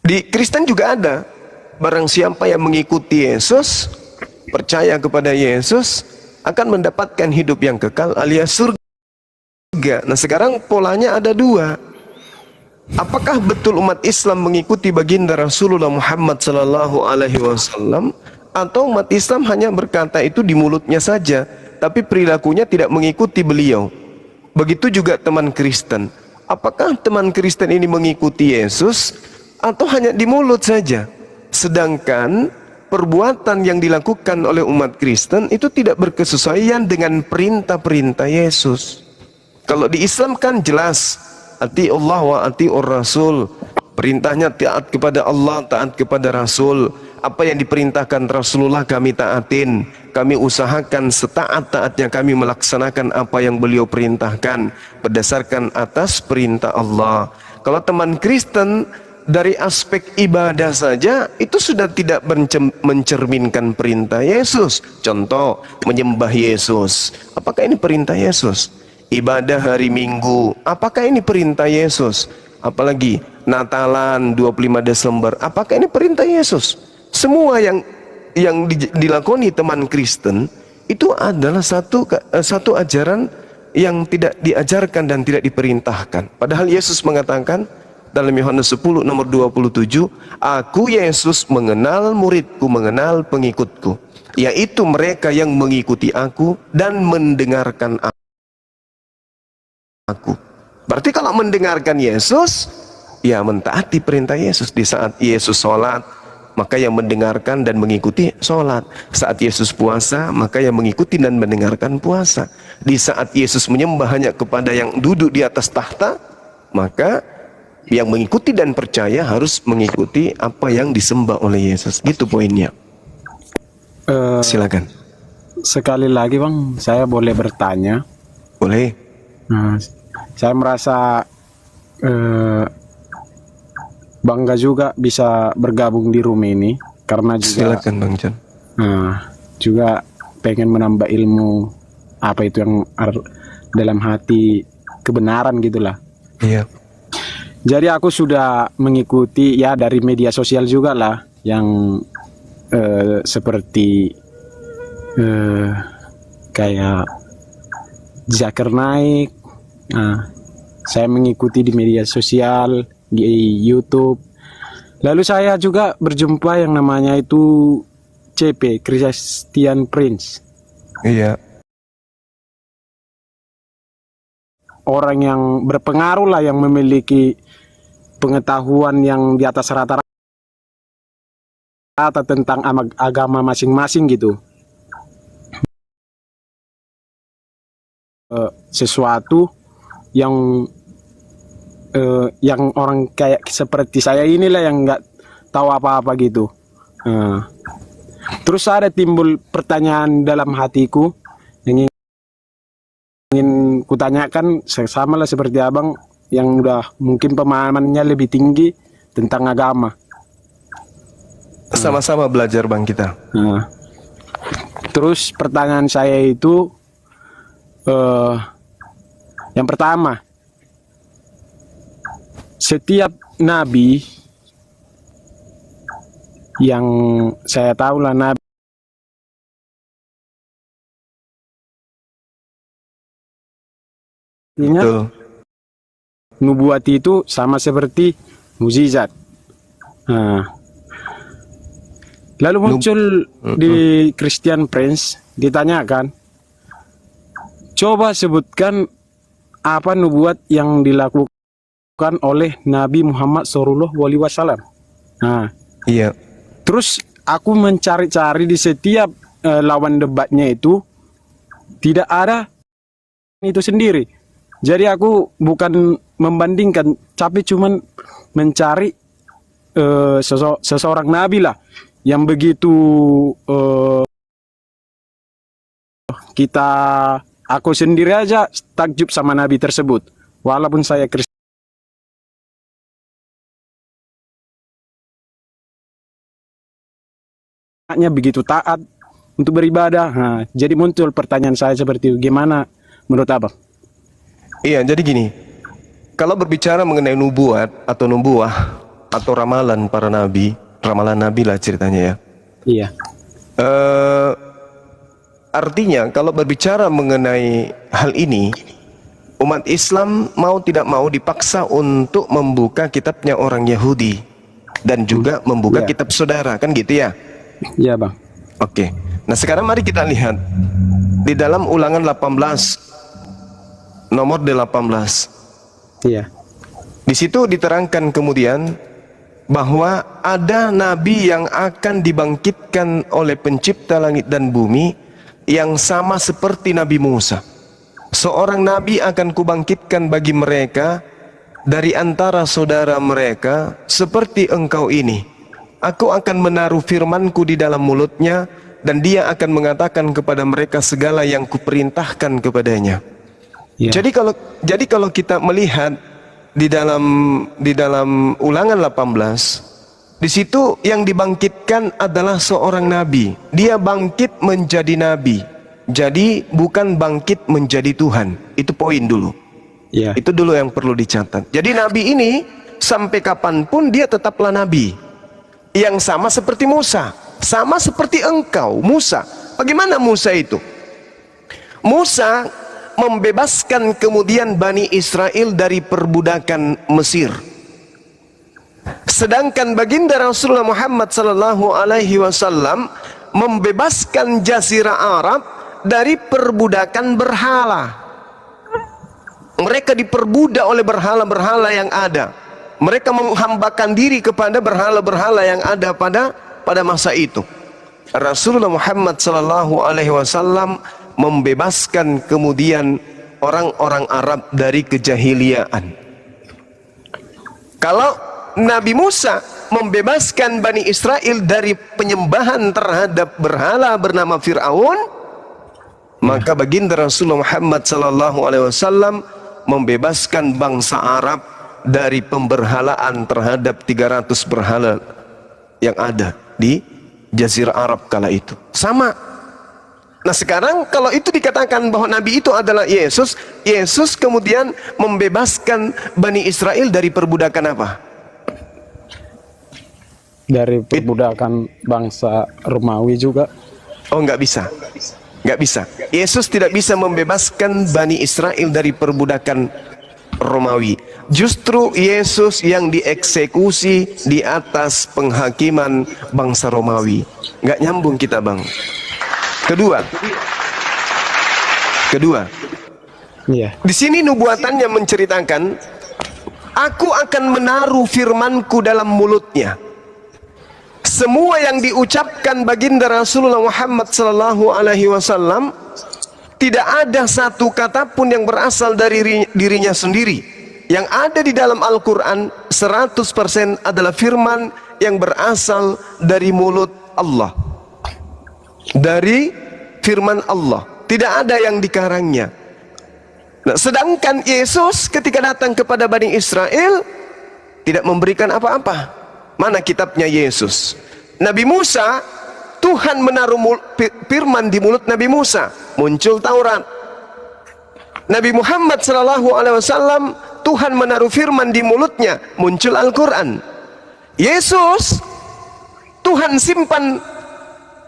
Di Kristen juga ada. Barang siapa yang mengikuti Yesus, percaya kepada Yesus, akan mendapatkan hidup yang kekal alias surga. Nah, sekarang polanya ada dua. Apakah betul umat Islam mengikuti baginda Rasulullah Muhammad sallallahu alaihi wasallam, atau umat Islam hanya berkata itu di mulutnya saja, tapi perilakunya tidak mengikuti beliau? Begitu juga teman Kristen. Apakah teman Kristen ini mengikuti Yesus atau hanya di mulut saja? Sedangkan perbuatan yang dilakukan oleh umat Kristen itu tidak berkesesuaian dengan perintah-perintah Yesus. Kalau di Islam kan jelas, ati Allah wa atiur Rasul. Perintahnya taat kepada Allah, taat kepada Rasul. Apa yang diperintahkan Rasulullah kami taatin. Kami usahakan setaat-taatnya kami melaksanakan apa yang beliau perintahkan berdasarkan atas perintah Allah. Kalau teman Kristen dari aspek ibadah saja itu sudah tidak mencerminkan perintah Yesus. Contoh, menyembah Yesus. Apakah ini perintah Yesus? Ibadah hari Minggu, apakah ini perintah Yesus? Apalagi Natalan 25 Desember, apakah ini perintah Yesus? Semua yang dilakoni teman Kristen itu adalah satu ajaran yang tidak diajarkan dan tidak diperintahkan. Padahal Yesus mengatakan dalam Yohanes 10 nomor 27, aku Yesus mengenal muridku, mengenal pengikutku, yaitu mereka yang mengikuti aku dan mendengarkan aku. Berarti kalau mendengarkan Yesus, ya mentaati perintah Yesus. Di saat Yesus sholat, maka yang mendengarkan dan mengikuti sholat. Saat Yesus puasa, maka yang mengikuti dan mendengarkan puasa. Di saat Yesus menyembah hanya kepada yang duduk di atas tahta, maka yang mengikuti dan percaya harus mengikuti apa yang disembah oleh Yesus. Gitu poinnya. Silakan. Sekali lagi Bang, saya boleh bertanya? Boleh. Nah, saya merasa bangga juga bisa bergabung di room ini, karena juga silakan Bang John. Juga pengen menambah ilmu apa itu yang dalam hati kebenaran gitulah. Iya. Jadi aku sudah mengikuti ya dari media sosial juga lah yang seperti kayak Zakir Naik. Saya mengikuti di media sosial, di YouTube. Lalu saya juga berjumpa yang namanya itu CP, Christian Prince. Iya. Orang yang berpengaruh lah, yang memiliki pengetahuan yang di atas rata-rata tentang agama masing-masing gitu. Sesuatu yang orang kayak seperti saya inilah yang nggak tahu apa-apa gitu. Terus ada timbul pertanyaan dalam hatiku yang ingin kutanyakan, sama lah seperti abang yang udah mungkin pemahamannya lebih tinggi tentang agama. Sama-sama belajar Bang kita. Terus pertanyaan saya itu yang pertama, setiap nabi yang saya tahu lah, nabi nubuat itu sama seperti mukjizat. Lalu muncul di Christian Prince, ditanyakan, coba sebutkan apa nubuat yang dilakukan oleh Nabi Muhammad SAW. Iya. Terus aku mencari-cari di setiap lawan debatnya itu, tidak ada itu sendiri. Jadi aku bukan membandingkan, tapi cuman mencari seseorang nabi lah yang begitu aku sendiri aja takjub sama nabi tersebut, walaupun saya Kristen begitu taat untuk beribadah. Jadi muncul pertanyaan saya seperti itu, gimana menurut abang? Iya, jadi gini, kalau berbicara mengenai nubuat atau nubuah, atau ramalan para nabi, ramalan nabi lah ceritanya ya. Iya. Artinya kalau berbicara mengenai hal ini, umat Islam mau tidak mau dipaksa untuk membuka kitabnya orang Yahudi dan juga membuka Iya. kitab saudara, kan gitu ya? Iya, Bang. Oke. Nah, sekarang mari kita lihat di dalam Ulangan 18 nomor 18. Iya. Di situ diterangkan kemudian bahwa ada nabi yang akan dibangkitkan oleh pencipta langit dan bumi yang sama seperti Nabi Musa. Seorang nabi akan kubangkitkan bagi mereka dari antara saudara mereka seperti engkau ini. Aku akan menaruh firmanku di dalam mulutnya dan dia akan mengatakan kepada mereka segala yang kuperintahkan kepadanya. Iya. Jadi kalau kita melihat di dalam Ulangan 18, di situ yang dibangkitkan adalah seorang nabi. Dia bangkit menjadi nabi. Jadi bukan bangkit menjadi Tuhan. Itu poin dulu. Iya. Itu dulu yang perlu dicatat. Jadi nabi ini sampai kapanpun dia tetaplah nabi. Yang sama seperti Musa, sama seperti engkau, Musa. Bagaimana Musa itu? Musa membebaskan kemudian Bani Israel dari perbudakan Mesir. Sedangkan baginda Rasulullah Muhammad sallallahu alaihi wasallam membebaskan Jazirah Arab dari perbudakan berhala. Mereka diperbudak oleh berhala-berhala yang ada. Mereka menghambakan diri kepada berhala-berhala yang ada pada masa itu. Rasulullah Muhammad sallallahu alaihi wasallam membebaskan kemudian orang-orang Arab dari kejahiliaan. Kalau Nabi Musa membebaskan Bani Israel dari penyembahan terhadap berhala bernama Fir'aun, maka baginda Rasulullah Muhammad sallallahu alaihi wasallam membebaskan bangsa Arab dari pemberhalaan terhadap 300 berhala yang ada di Jazirah Arab kala itu. Sama. Nah sekarang kalau itu dikatakan bahwa Nabi itu adalah Yesus, Yesus kemudian membebaskan Bani Israel dari perbudakan apa? Dari perbudakan bangsa Romawi juga. Oh, nggak bisa. Nggak bisa. Yesus tidak bisa membebaskan Bani Israel dari perbudakan Romawi. Justru Yesus yang dieksekusi di atas penghakiman bangsa Romawi. Nggak nyambung kita, Bang. Kedua, Iya. di sini nubuatannya menceritakan, aku akan menaruh firmanku dalam mulutnya. Semua yang diucapkan baginda Rasulullah Muhammad sallallahu alaihi wasallam tidak ada satu kata pun yang berasal dari dirinya sendiri. Yang ada di dalam Al-Quran 100% adalah firman yang berasal dari mulut Allah. Dari firman Allah, tidak ada yang dikarangnya. Nah, sedangkan Yesus ketika datang kepada Bani Israel tidak memberikan apa-apa. Mana kitabnya Yesus? Nabi Musa, Tuhan menaruh firman di mulut Nabi Musa, muncul Taurat. Nabi Muhammad SAW, Tuhan menaruh firman di mulutnya, muncul Al-Quran. Yesus, Tuhan simpan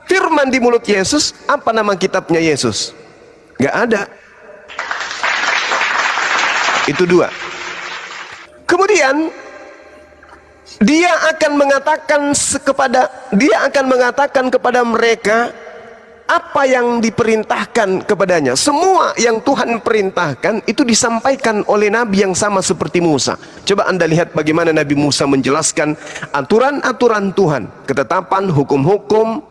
firman di mulut Yesus. Apa nama kitabnya Yesus? Gak ada. Itu dua. Kemudian dia akan mengatakan kepada mereka apa yang diperintahkan kepadanya. Semua yang Tuhan perintahkan itu disampaikan oleh Nabi yang sama seperti Musa. Coba Anda lihat bagaimana Nabi Musa menjelaskan aturan-aturan Tuhan, ketetapan, hukum-hukum,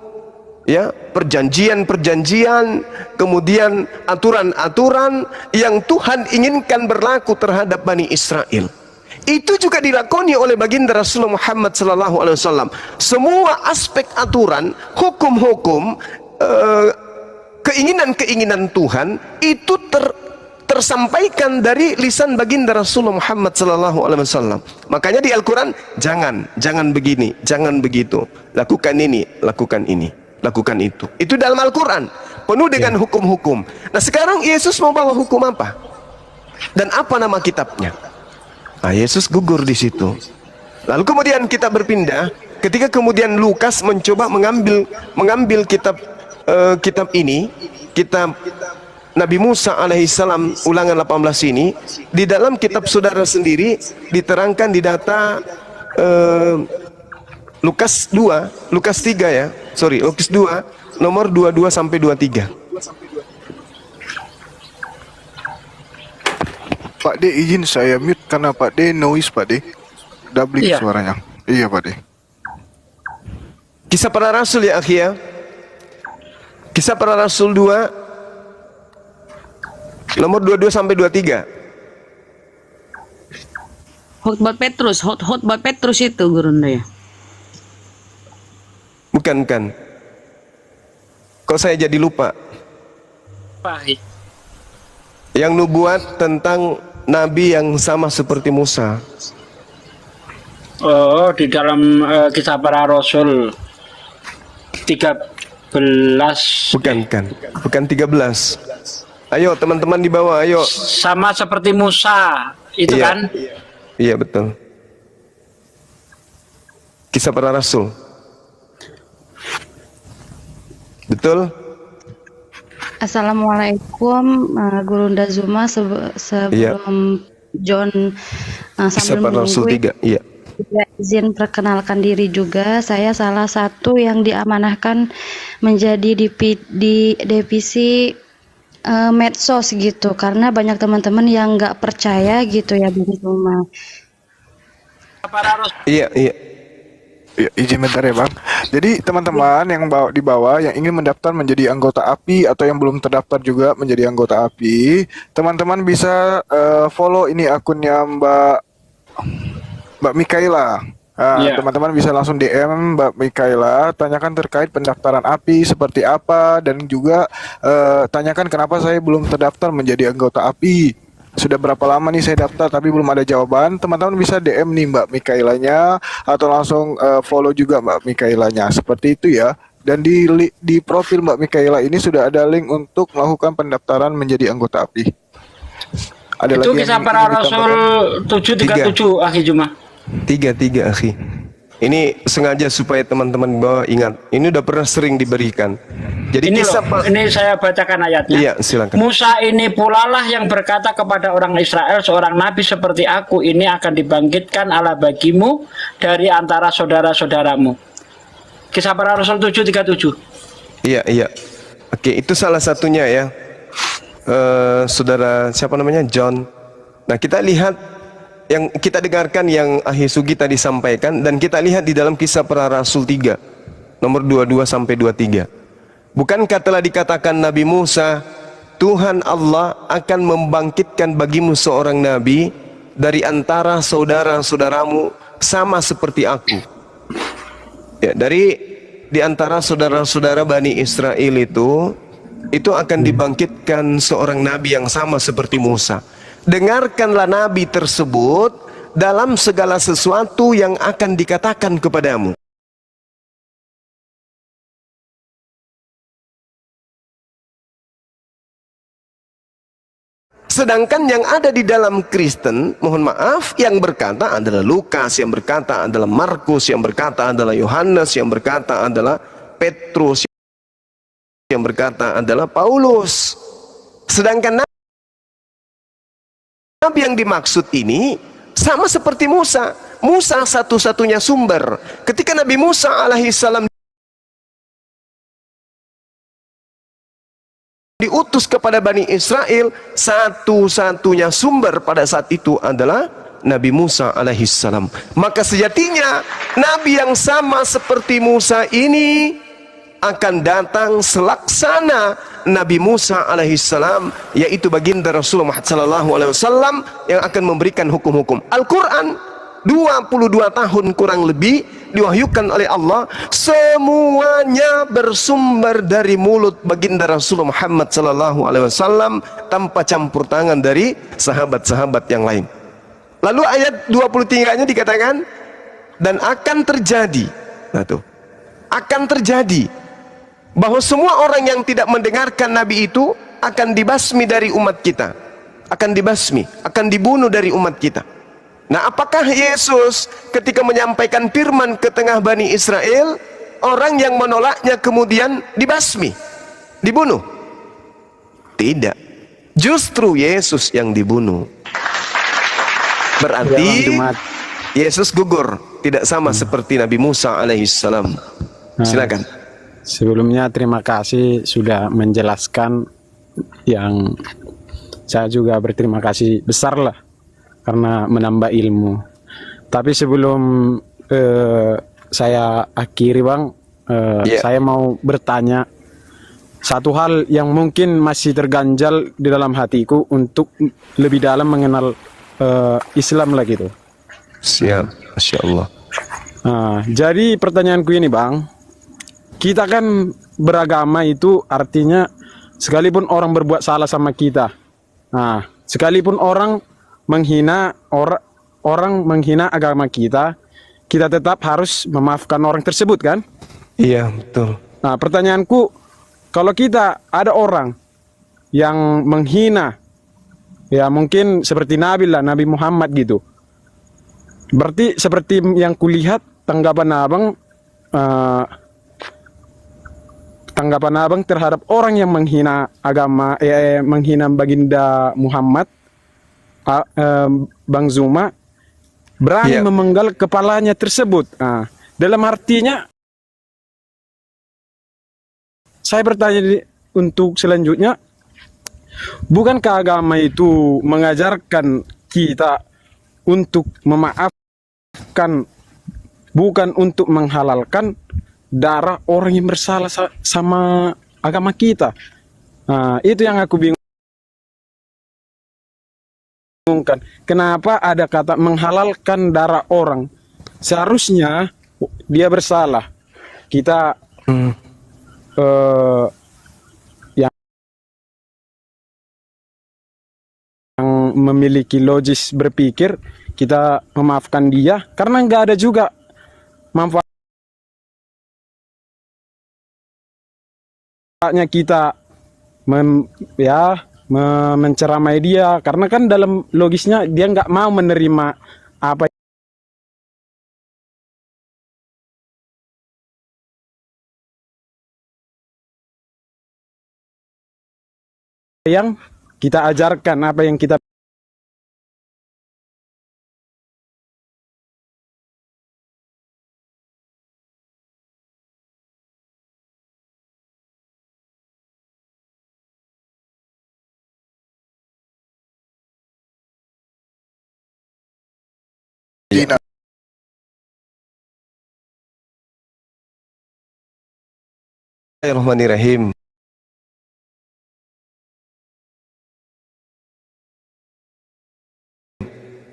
ya, perjanjian-perjanjian, kemudian aturan-aturan yang Tuhan inginkan berlaku terhadap Bani Israel. Itu juga dilakoni oleh baginda Rasulullah Muhammad SAW. Semua aspek aturan, hukum-hukum, keinginan-keinginan Tuhan itu tersampaikan dari lisan baginda Rasulullah Muhammad SAW. Makanya di Al-Quran, jangan begini, jangan begitu, lakukan ini, lakukan ini, lakukan itu. Itu dalam Al-Quran penuh dengan hukum-hukum. Nah sekarang Yesus mau bawa hukum apa? Dan apa nama kitabnya? Nah, Yesus gugur di situ. Lalu kemudian kita berpindah ketika kemudian Lukas mencoba mengambil kitab kitab ini, kitab Nabi Musa alaihissalam ulangan 18 ini, di dalam kitab saudara sendiri diterangkan di data Lukas 2, Lukas 3 ya, sorry, Lukas 2 nomor 22 sampai 23. Pak D, izin saya mute karena Pak D noise Pak D. Doubling Iya. suaranya. Iya Pak D. Kisah Para Rasul ya akhi ya. Kisah Para Rasul 2 nomor 22 sampai 23. Khotbah Petrus, khotbah Petrus itu Gurunda ya. Bukan. Kok saya jadi lupa? Baik. Yang nubuat tentang nabi yang sama seperti Musa. Oh, di dalam kisah para rasul 13 Bukan 13. Ayo teman-teman di bawah, ayo. sama seperti Musa itu Iya. kan? Iya betul. Kisah Para Rasul. Betul? Assalamualaikum, Gurunda Zuma. Sebelum John Kisah sambil Para Rasul menunggu 3. Iya. ya, izin perkenalkan diri juga. Saya salah satu yang diamanahkan menjadi di divisi medsos gitu, karena banyak teman-teman yang nggak percaya gitu ya Bung Zuma. Para rasul Iya. Ya, izin bentar ya Bang. Jadi teman-teman yang di bawah yang ingin mendaftar menjadi anggota API atau yang belum terdaftar juga menjadi anggota API, teman-teman bisa follow ini akunnya Mbak Mikaela. Iya. Teman-teman bisa langsung DM Mbak Mikaela, tanyakan terkait pendaftaran API seperti apa, dan juga tanyakan kenapa saya belum terdaftar menjadi anggota API. Sudah berapa lama nih saya daftar tapi belum ada jawaban. Teman-teman bisa DM nih Mbak Mikaelanya atau langsung follow juga Mbak Mikaelanya. Seperti itu ya. Dan di profil Mbak Mikaela ini sudah ada link untuk melakukan pendaftaran menjadi anggota API. Ada itu lagi yang kisah ingin para rasul ditambahkan? 737 akhi Juma. 3 akhi. Ini sengaja supaya teman-teman bawa ingat. Ini udah pernah sering diberikan. Jadi Ini kisah loh, ini saya bacakan ayatnya. Iya, silakan. Musa ini pula lah yang berkata kepada orang Israel, seorang nabi seperti aku ini akan dibangkitkan Allah bagimu dari antara saudara-saudaramu. Kisah para Rasul 737. Iya. Oke, itu salah satunya ya. Saudara siapa namanya? John. Nah, kita lihat yang kita dengarkan yang Akhi Sugi tadi sampaikan, dan kita lihat di dalam Kisah Para Rasul 3 nomor 22 sampai 23. Bukankah telah dikatakan Nabi Musa, Tuhan Allah akan membangkitkan bagimu seorang nabi dari antara saudara-saudaramu sama seperti aku. Ya, di antara saudara-saudara Bani Israel itu akan dibangkitkan seorang nabi yang sama seperti Musa. Dengarkanlah nabi tersebut dalam segala sesuatu yang akan dikatakan kepadamu. Sedangkan yang ada di dalam Kristen, mohon maaf, yang berkata adalah Lukas, yang berkata adalah Markus, yang berkata adalah Yohanes, yang berkata adalah Petrus, yang berkata adalah Paulus. Sedangkan nabi yang dimaksud ini sama seperti Musa. Musa satu-satunya sumber. Ketika Nabi Musa alaihissalam diutus kepada Bani Israel, satu-satunya sumber pada saat itu adalah Nabi Musa alaihissalam. Maka sejatinya Nabi yang sama seperti Musa ini akan datang selaksana Nabi Musa alaihissalam, yaitu baginda Rasulullah SAW yang akan memberikan hukum-hukum. Al-Quran 22 tahun kurang lebih diwahyukan oleh Allah, semuanya bersumber dari mulut baginda Rasulullah Muhammad SAW tanpa campur tangan dari sahabat-sahabat yang lain. Lalu ayat 23-nya dikatakan, dan akan terjadi, nah tuh, akan terjadi bahwa semua orang yang tidak mendengarkan Nabi itu akan dibasmi dari umat kita, akan dibasmi, akan dibunuh dari umat kita. Nah, apakah Yesus ketika menyampaikan firman ke tengah Bani Israel, orang yang menolaknya kemudian dibasmi, dibunuh? Tidak. Justru Yesus yang dibunuh. Berarti Yesus gugur, tidak sama seperti Nabi Musa alaihissalam. Silakan. Sebelumnya terima kasih sudah menjelaskan, yang saya juga berterima kasih besar lah karena menambah ilmu. Tapi sebelum saya akhiri Bang, saya mau bertanya satu hal yang mungkin masih terganjal di dalam hatiku untuk lebih dalam mengenal Islam lah gitu. Siap, Masya Allah. Jadi pertanyaanku ini Bang, kita kan beragama itu artinya sekalipun orang berbuat salah sama kita, sekalipun orang menghina orang menghina agama kita, kita tetap harus memaafkan orang tersebut kan? Iya, betul. Nah, pertanyaanku, kalau kita ada orang yang menghina, ya mungkin seperti Nabi Muhammad gitu, berarti seperti yang kulihat tanggapan abang terhadap orang yang menghina agama, menghina baginda Muhammad, Bang Zuma berani memenggal kepalanya tersebut. Dalam artinya, saya bertanya untuk selanjutnya, bukankah agama itu mengajarkan kita untuk memaafkan, bukan untuk menghalalkan darah orang yang bersalah sama agama kita? Itu yang aku bingungkan. Kenapa ada kata menghalalkan darah orang? Seharusnya dia bersalah, kita yang memiliki logis berpikir, kita memaafkan dia karena nggak ada juga manfaatnya kita menceramai dia, karena kan dalam logisnya dia nggak mau menerima apa yang kita ajarkan, apa yang kita Bismillahirrahmanirrahim.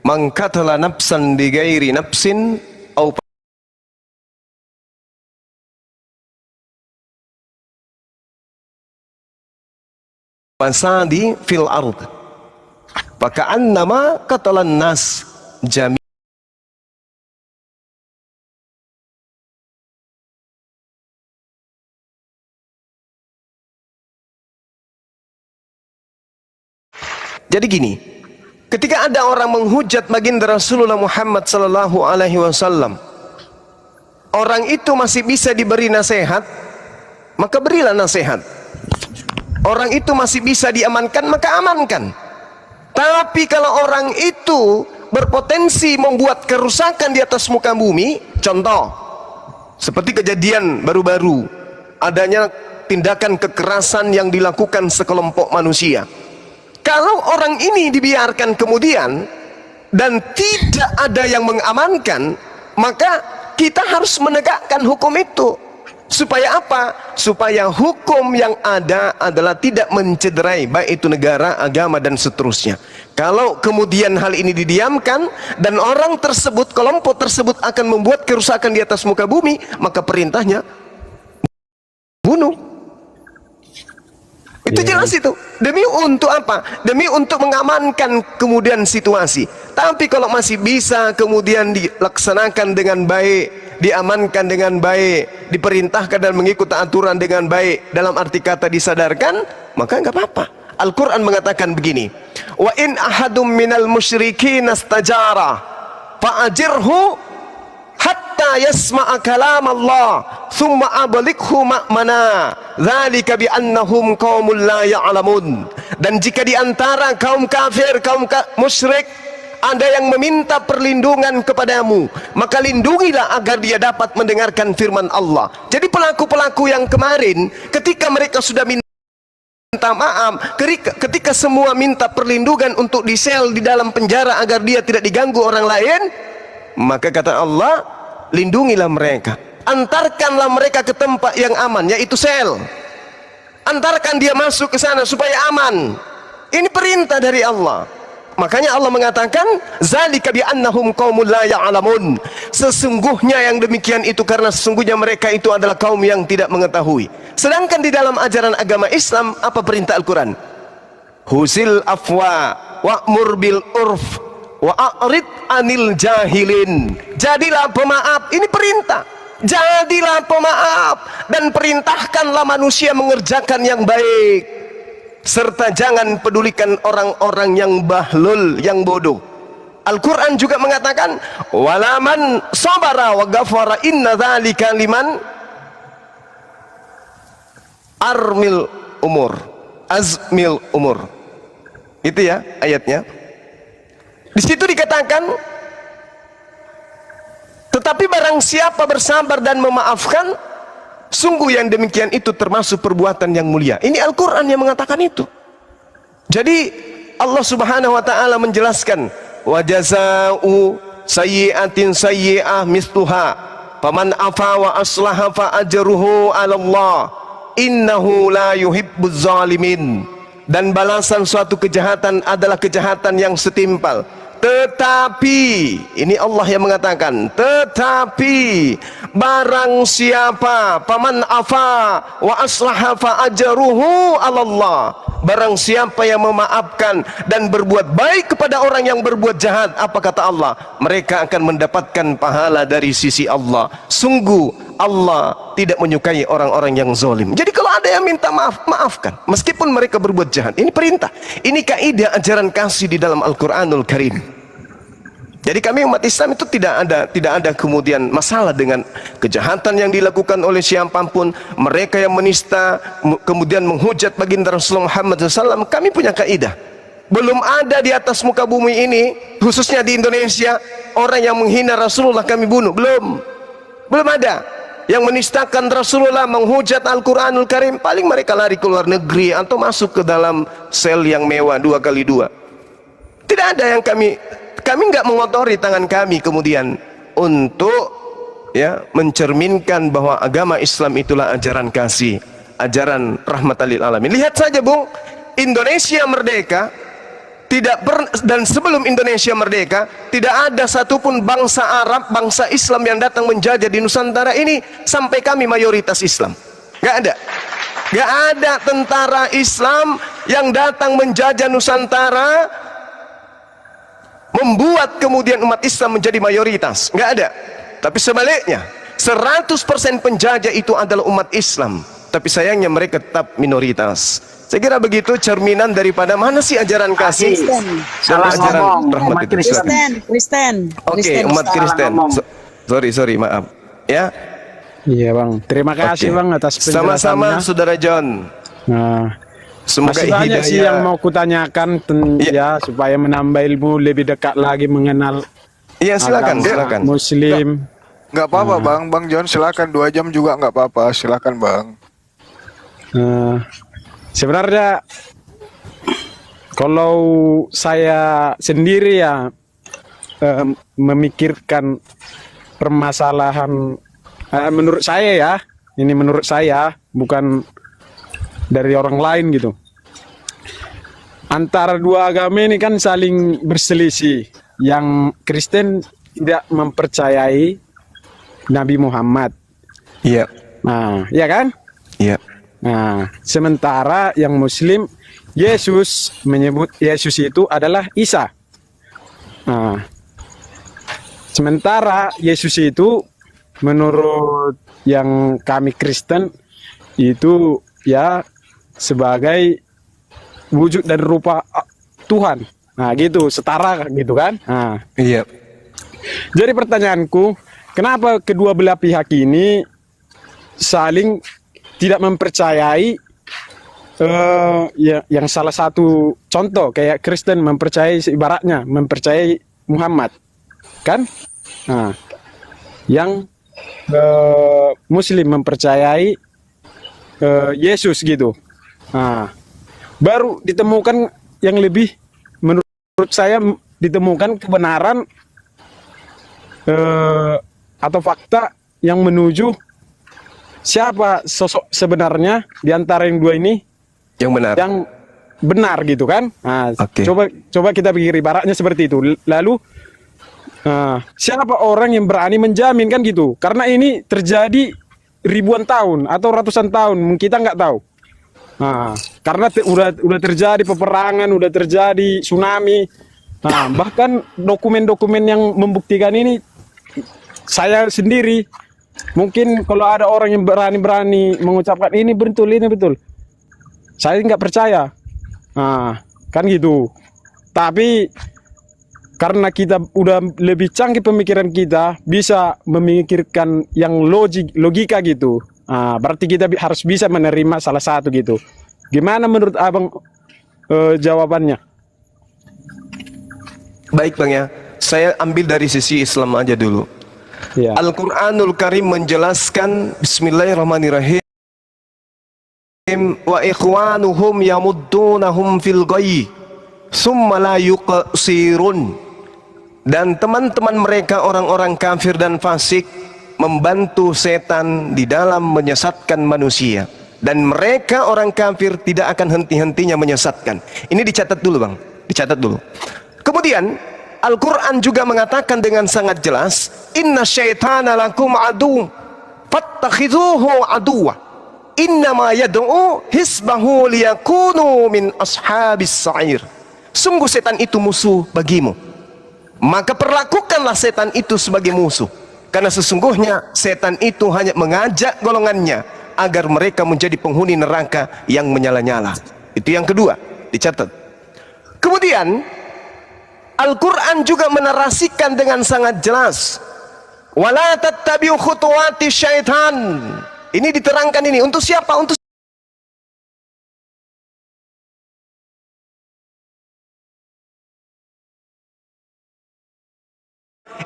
Man qatala nafsan bighairi nafsin aw fasadi fil ard faka'annama qatalan nas jami'. Jadi gini, ketika ada orang menghujat baginda Rasulullah Muhammad sallallahu alaihi wasallam, orang itu masih bisa diberi nasihat, maka berilah nasihat. Orang itu masih bisa diamankan, maka amankan. Tapi kalau orang itu berpotensi membuat kerusakan di atas muka bumi, contoh seperti kejadian baru-baru adanya tindakan kekerasan yang dilakukan sekelompok manusia. Kalau orang ini dibiarkan kemudian dan tidak ada yang mengamankan, maka kita harus menegakkan hukum itu. Supaya apa? Supaya hukum yang ada adalah tidak mencederai baik itu negara, agama dan seterusnya. Kalau kemudian hal ini didiamkan dan orang tersebut, kelompok tersebut akan membuat kerusakan di atas muka bumi, maka perintahnya bunuh. Itu jelas itu. Demi untuk apa? Demi untuk mengamankan kemudian situasi. Tapi kalau masih bisa kemudian dilaksanakan dengan baik, diamankan dengan baik, diperintahkan dan mengikuti aturan dengan baik, dalam arti kata disadarkan, maka enggak apa-apa. Al-Quran mengatakan begini, wa in ahadum minal musyrikin astajara fa'ajirhu hatta yasma'a kalam Allah thumma ablighu ma'mana dzalika bi annahum qaumul la ya'lamun. Dan jika di antara kaum kafir, musyrik ada yang meminta perlindungan kepadamu, maka lindungilah agar dia dapat mendengarkan firman Allah. Jadi pelaku-pelaku yang kemarin ketika mereka sudah minta maaf, ketika semua minta perlindungan untuk disel di dalam penjara agar dia tidak diganggu orang lain, maka kata Allah, lindungilah mereka, antarkanlah mereka ke tempat yang aman, yaitu sel. Antarkan dia masuk ke sana supaya aman. Ini perintah dari Allah. Makanya Allah mengatakan, zalika bi annahum qaumul la ya'lamun. Sesungguhnya yang demikian itu karena sesungguhnya mereka itu adalah kaum yang tidak mengetahui. Sedangkan di dalam ajaran agama Islam, apa perintah Al-Quran? Husil afwa wa'mur bil urf wa a'rid anil jahilin. Jadilah pemaaf, ini perintah. Jadilah pemaaf dan perintahkanlah manusia mengerjakan yang baik, serta jangan pedulikan orang-orang yang bahlul, yang bodoh. Al-Quran juga mengatakan, walaman sabara wa ghafara inna dzalika liman azmil umur. Itu ya ayatnya. Di situ dikatakan, tetapi barang siapa bersabar dan memaafkan, sungguh yang demikian itu termasuk perbuatan yang mulia. Ini Al-Quran yang mengatakan itu. Jadi Allah subhanahu wa ta'ala menjelaskan, wa jaza'u sayyi'atin sayyi'ah misluha faman afa wa aslaha fa ajruhu 'ala Allah innahu la yuhibbuz zalimin. Dan balasan suatu kejahatan adalah kejahatan yang setimpal. Tetapi, ini Allah yang mengatakan, tetapi barang siapa paman afa wa aslaha fa ajruhu 'ala Allah, barang siapa yang memaafkan dan berbuat baik kepada orang yang berbuat jahat, apa kata Allah? Mereka akan mendapatkan pahala dari sisi Allah. Sungguh Allah tidak menyukai orang-orang yang zalim. Jadi kalau ada yang minta maaf, maafkan meskipun mereka berbuat jahat. Ini perintah. Ini kaidah ajaran kasih di dalam Al-Qur'anul Karim. Jadi kami umat Islam itu tidak ada kemudian masalah dengan kejahatan yang dilakukan oleh siapapun. Mereka yang menista kemudian menghujat baginda Rasulullah Muhammad SAW, kami punya kaidah. Belum ada di atas muka bumi ini, khususnya di Indonesia, orang yang menghina Rasulullah kami bunuh. Belum ada. Yang menistakan Rasulullah, menghujat Al-Quranul Karim, paling mereka lari ke luar negeri atau masuk ke dalam sel yang mewah 2x2. Tidak ada yang kami nggak mengotori tangan kami kemudian untuk mencerminkan bahwa agama Islam itulah ajaran kasih, ajaran rahmatan lil alamin. Lihat saja Bung, Indonesia merdeka dan sebelum Indonesia merdeka tidak ada satupun bangsa Arab, bangsa Islam yang datang menjajah di Nusantara ini sampai kami mayoritas Islam. Nggak ada tentara Islam yang datang menjajah Nusantara membuat kemudian umat Islam menjadi mayoritas. Nggak ada. Tapi sebaliknya, 100% penjajah itu adalah umat Islam, tapi sayangnya mereka tetap minoritas. Saya kira begitu cerminan daripada mana sih ajaran kasih dan Salah ajaran ngomong, rahmat umat itu. Kristen. Oke, umat Kristen. Sorry, maaf. Ya. Iya bang, terima kasih bang atas penjelasannya. Sama-sama saudara John. Nah, Semoga masih banyak sih yang mau kutanyakan ya supaya menambah ilmu lebih dekat lagi mengenal Iya, silakan, agama silakan. Muslim. Nggak apa-apa Bang John, silakan 2 jam juga nggak apa-apa, silakan Bang. Sebenarnya kalau saya sendiri ya memikirkan permasalahan menurut saya ya, ini menurut saya bukan dari orang lain gitu. Antara dua agama ini kan saling berselisih. Yang Kristen tidak mempercayai Nabi Muhammad. Iya. Nah, ya kan? Iya. Nah, sementara yang Muslim, Yesus menyebut Yesus itu adalah Isa. Nah, sementara Yesus itu menurut yang kami Kristen itu ya sebagai wujud dan rupa Tuhan. Nah, gitu, setara gitu kan? Nah, Iya. Jadi pertanyaanku, kenapa kedua belah pihak ini saling tidak mempercayai yang salah satu contoh kayak Kristen mempercayai ibaratnya mempercayai Muhammad, kan? Nah, yang Muslim mempercayai Yesus gitu. Nah, baru ditemukan yang lebih menurut saya ditemukan kebenaran atau fakta yang menuju siapa sosok sebenarnya di antara yang dua ini Yang benar. yang benar gitu kan. Nah, Oke. coba kita pikir ibaratnya seperti itu. Lalu siapa orang yang berani menjamin kan gitu? Karena ini terjadi ribuan tahun atau ratusan tahun, kita nggak tahu. Nah, karena udah terjadi peperangan, udah terjadi tsunami. Nah, bahkan dokumen-dokumen yang membuktikan ini saya sendiri mungkin kalau ada orang yang berani mengucapkan ini betul, saya nggak percaya. Nah, kan gitu. Tapi karena kita udah lebih canggih pemikiran kita, bisa memikirkan yang logika gitu. Nah, berarti kita harus bisa menerima salah satu gitu. Gimana menurut abang jawabannya? Baik Bang ya, saya ambil dari sisi Islam aja dulu. Ya. Al-Quranul Karim menjelaskan Bismillahirrahmanirrahim, wa ikhwanuhum yamuddunahum fil ghayyi summa la yuqsirun, dan teman-teman mereka orang-orang kafir dan fasik membantu setan di dalam menyesatkan manusia, dan mereka orang kafir tidak akan henti-hentinya menyesatkan. Ini dicatat dulu Bang, dicatat dulu. Kemudian Al-Quran juga mengatakan dengan sangat jelas, inna syaitana lakum adu fattakhidhuhu aduwa innama yad'u hisbahu liyakunu min ashabis sa'ir. Sungguh setan itu musuh bagimu, maka perlakukanlah setan itu sebagai musuh, karena sesungguhnya setan itu hanya mengajak golongannya agar mereka menjadi penghuni neraka yang menyala-nyala. Itu yang kedua, dicatat. Kemudian Al-Quran juga menarasikan dengan sangat jelas, wala tattabi'u khutuwati syaitan. Ini diterangkan ini untuk siapa? Untuk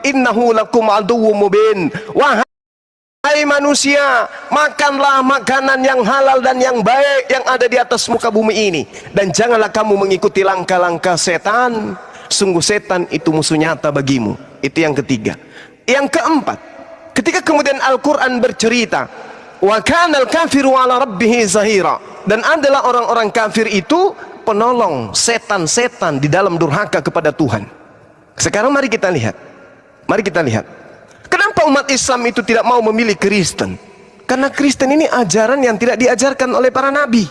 innahu lakum aduwwum mubin. Wahai manusia, makanlah makanan yang halal dan yang baik yang ada di atas muka bumi ini, dan janganlah kamu mengikuti langkah-langkah setan. Sungguh setan itu musuh nyata bagimu. Itu yang ketiga. Yang keempat, ketika kemudian Al-Quran bercerita, wa kanal kafiru ala rabbihi zahira, dan adalah orang-orang kafir itu penolong setan-setan di dalam durhaka kepada Tuhan. Sekarang mari kita lihat, kenapa umat Islam itu tidak mau memilih Kristen? Karena Kristen ini ajaran yang tidak diajarkan oleh para nabi.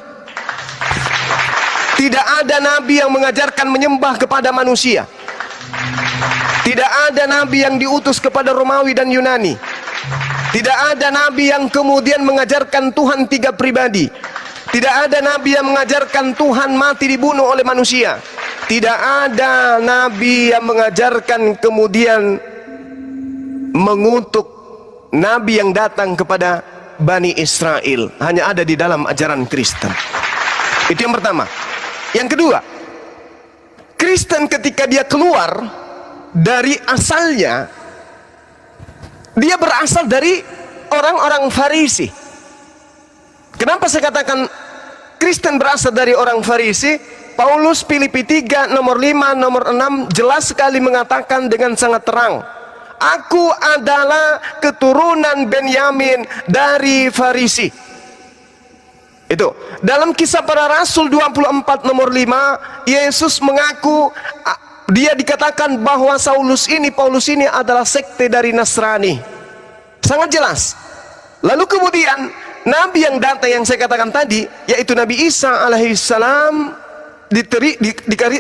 Tidak ada nabi yang mengajarkan menyembah kepada manusia. Tidak ada nabi yang diutus kepada Romawi dan Yunani. Tidak ada nabi yang kemudian mengajarkan Tuhan tiga pribadi. Tidak ada nabi yang mengajarkan Tuhan mati dibunuh oleh manusia. Tidak ada nabi yang mengajarkan kemudian mengutuk nabi yang datang kepada Bani Israel. Hanya ada di dalam ajaran Kristen. Itu yang pertama. Yang kedua, Kristen ketika dia keluar dari asalnya, dia berasal dari orang-orang Farisi. Kenapa saya katakan Kristen berasal dari orang Farisi? Paulus Filipi 3 nomor 5 nomor 6 jelas sekali mengatakan dengan sangat terang, aku adalah keturunan Benyamin dari Farisi. Itu dalam Kisah Para Rasul 24 nomor 5, Yesus mengaku, dia dikatakan bahwa Paulus ini adalah sekte dari Nasrani. Sangat jelas. Lalu kemudian nabi yang datang yang saya katakan tadi, yaitu Nabi Isa alaihissalam,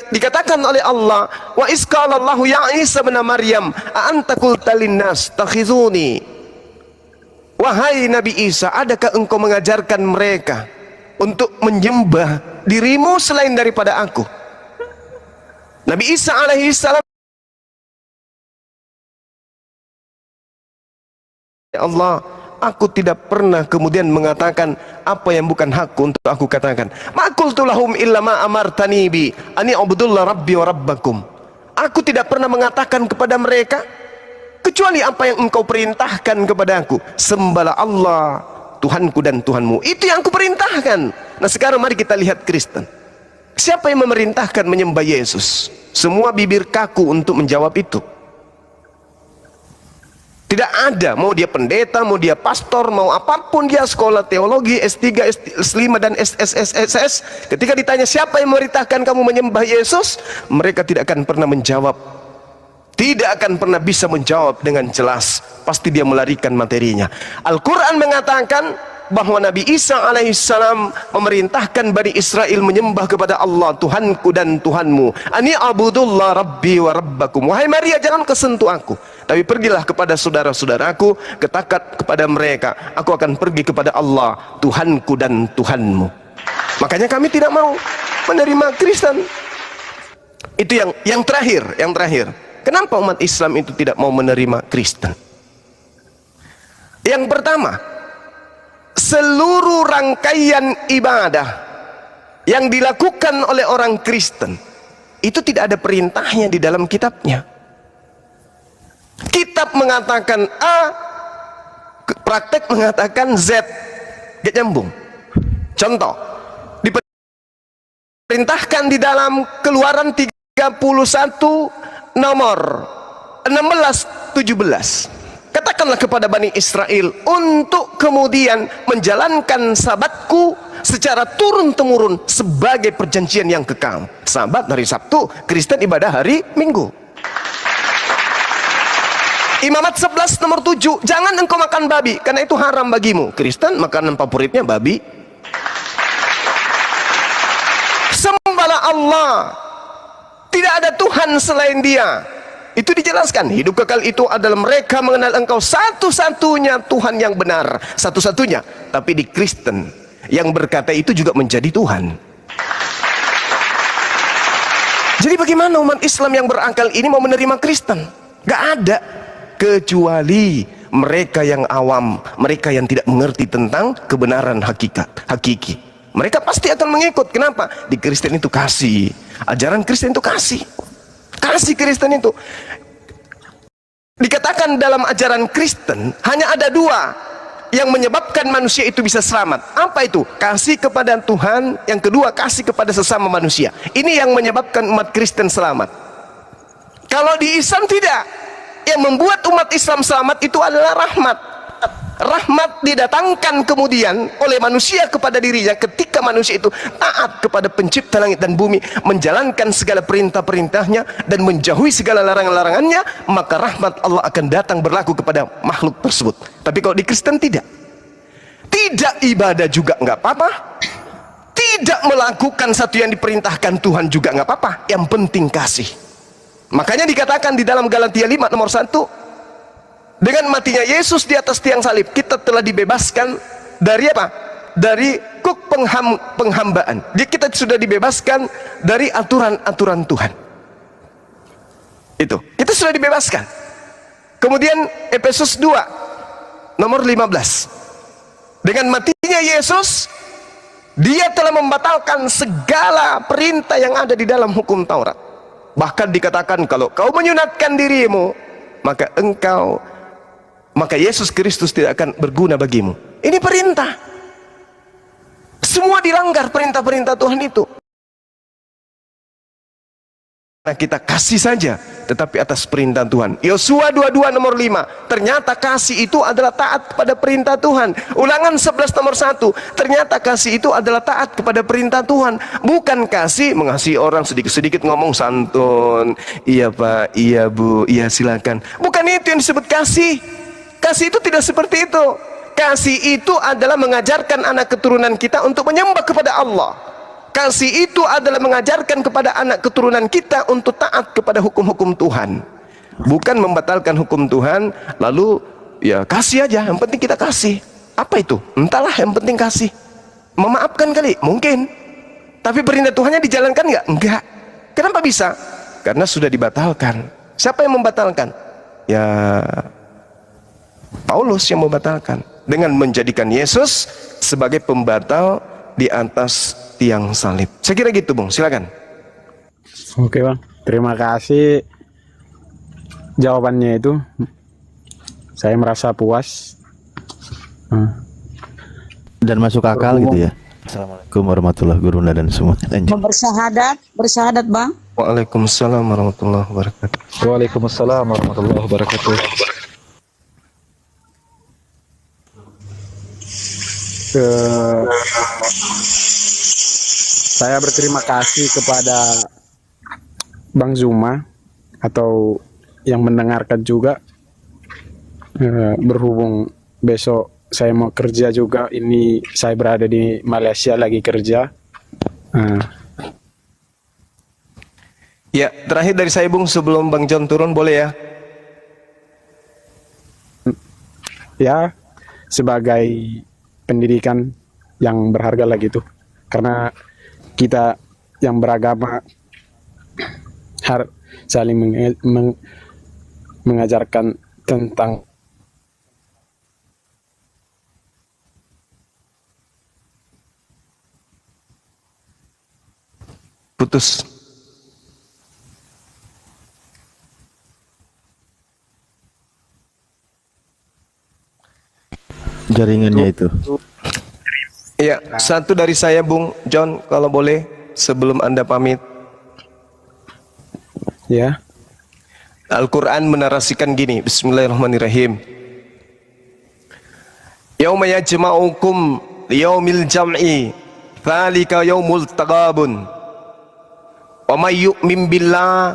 dikatakan oleh Allah, wa isqalallahu ya Isa bin Maryam a anta qulta linnas takhizuni. Wahai Nabi Isa, adakah engkau mengajarkan mereka untuk menyembah dirimu selain daripada aku? Nabi Isa alaihissalam Allah, aku tidak pernah kemudian mengatakan apa yang bukan hakku untuk aku katakan. Ma qultu lahum illa ma amartani bi ani ubudullah rabbi wa rabbakum. Aku tidak pernah mengatakan kepada mereka kecuali apa yang engkau perintahkan kepada aku. Sembahlah Allah, Tuhanku dan Tuhanmu. Itu yang aku perintahkan. Nah sekarang mari kita lihat Kristen. Siapa yang memerintahkan menyembah Yesus? Semua bibir kaku untuk menjawab itu. Tidak ada, mau dia pendeta, mau dia pastor, mau apapun dia, sekolah teologi, S3, S5 dan SSS. Ketika ditanya siapa yang memerintahkan kamu menyembah Yesus, mereka tidak akan pernah menjawab. Tidak akan pernah bisa menjawab dengan jelas. Pasti dia melarikan materinya. Al-Quran mengatakan bahwa Nabi Isa alaihissalam memerintahkan Bani Israel menyembah kepada Allah, Tuhanku dan Tuhanmu. Ani abudullah rabbi wa rabbakum. Wahai Maria, jangan kesentuh aku, tapi pergilah kepada saudara-saudaraku, katakan kepada mereka, aku akan pergi kepada Allah, Tuhanku dan Tuhanmu. Makanya kami tidak mau menerima Kristen. Itu yang terakhir. Kenapa umat Islam itu tidak mau menerima Kristen? Yang pertama, seluruh rangkaian ibadah yang dilakukan oleh orang Kristen itu tidak ada perintahnya di dalam kitabnya. Kitab mengatakan A, praktek mengatakan Z, gak nyambung. Contoh, diperintahkan di dalam Keluaran 31 nomor 16-17. Katakanlah kepada Bani Israel untuk kemudian menjalankan sabatku secara turun-temurun sebagai perjanjian yang kekal. Sabat hari Sabtu, Kristen ibadah hari Minggu. Imamat 11 nomor 7, jangan engkau makan babi karena itu haram bagimu. Kristen makanan favoritnya babi. Sembahlah Allah, tidak ada Tuhan selain Dia. Itu dijelaskan, hidup kekal itu adalah mereka mengenal engkau satu-satunya Tuhan yang benar, satu-satunya. Tapi di Kristen yang berkata itu juga menjadi Tuhan. Jadi bagaimana umat Islam yang berakal ini mau menerima Kristen? Gak ada, kecuali mereka yang awam, mereka yang tidak mengerti tentang kebenaran hakiki. Mereka pasti akan mengikut. Kenapa? Di Kristen itu kasih, ajaran Kristen itu kasih Kristen itu. Dikatakan dalam ajaran Kristen hanya ada dua yang menyebabkan manusia itu bisa selamat. Apa itu? Kasih kepada Tuhan, yang kedua kasih kepada sesama manusia. Ini yang menyebabkan umat Kristen selamat. Kalau di Islam tidak. Yang membuat umat Islam selamat itu adalah rahmat. Rahmat didatangkan kemudian oleh manusia kepada dirinya ketika manusia itu taat kepada pencipta langit dan bumi, menjalankan segala perintah-perintahnya dan menjauhi segala larangan-larangannya, maka rahmat Allah akan datang berlaku kepada makhluk tersebut. Tapi kalau di Kristen tidak ibadah juga nggak apa-apa, tidak melakukan satu yang diperintahkan Tuhan juga nggak apa-apa, yang penting kasih. Makanya dikatakan di dalam Galatia 5 nomor 1, dengan matinya Yesus di atas tiang salib, kita telah dibebaskan dari apa? Dari kuk penghambaan. Kita sudah dibebaskan dari aturan-aturan Tuhan. Itu, kita sudah dibebaskan. Kemudian Efesus 2 nomor 15. Dengan matinya Yesus, Dia telah membatalkan segala perintah yang ada di dalam hukum Taurat. Bahkan dikatakan kalau kau menyunatkan dirimu, maka Yesus Kristus tidak akan berguna bagimu. Ini perintah. Semua dilanggar perintah-perintah Tuhan itu. Nah, kita kasih saja, tetapi atas perintah Tuhan. Yosua 22 nomor 5, ternyata kasih itu adalah taat kepada perintah Tuhan. Ulangan 11 nomor 1, ternyata kasih itu adalah taat kepada perintah Tuhan. Bukan kasih mengasihi orang sedikit-sedikit ngomong santun, iya Pak, iya Bu, iya silakan. Bukan itu yang disebut kasih. Kasih itu tidak seperti itu. Kasih itu adalah mengajarkan anak keturunan kita untuk menyembah kepada Allah. Kasih itu adalah mengajarkan kepada anak keturunan kita untuk taat kepada hukum-hukum Tuhan. Bukan membatalkan hukum Tuhan lalu ya kasih aja, yang penting kita kasih. Apa itu? Entahlah, yang penting kasih. Memaafkan kali? Mungkin. Tapi perintah Tuhannya dijalankan nggak? Enggak. Kenapa bisa? Karena sudah dibatalkan. Siapa yang membatalkan? Ya Paulus yang membatalkan dengan menjadikan Yesus sebagai pembatal di atas tiang salib. Saya kira gitu, Bung. Silakan. Oke Bang, terima kasih jawabannya itu. Saya merasa puas. Dan masuk akal gitu ya. Assalamualaikum warahmatullahi wabarakatuh dan semua. Lanjut. Bersyahadat Bang. Waalaikumsalam warahmatullahi wabarakatuh. Waalaikumsalam warahmatullahi wabarakatuh. Saya berterima kasih kepada Bang Zuma atau yang mendengarkan juga. Berhubung besok saya mau kerja juga, ini saya berada di Malaysia lagi kerja. Ya, terakhir dari saya, Bung, sebelum Bang John turun, boleh ya? Ya, sebagai pendidikan yang berharga lagi tuh, karena kita yang beragama harus saling mengajarkan tentang putus. Jaringannya itu. Ya, satu dari saya, Bung John, kalau boleh, sebelum Anda pamit. ya. Al-Quran menarasikan gini, Bismillahirrahmanirrahim. Yauma yajma'ukum liyaumil jam'i, dzalika yaumul taghabun. Wa may yu'min billah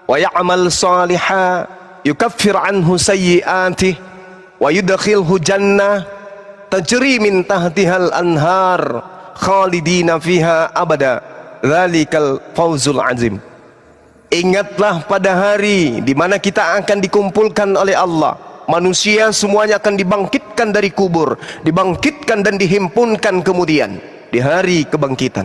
wa ya'mal shalihan yukaffir anhu sayyi'atihi wa yudkhilhu jannah tajri min tahtihal anhar khalidina fiha abada dzalikal fawzul azim. Ingatlah pada hari di mana kita akan dikumpulkan oleh Allah. Manusia semuanya akan dibangkitkan dari kubur, dibangkitkan dan dihimpunkan kemudian di hari kebangkitan.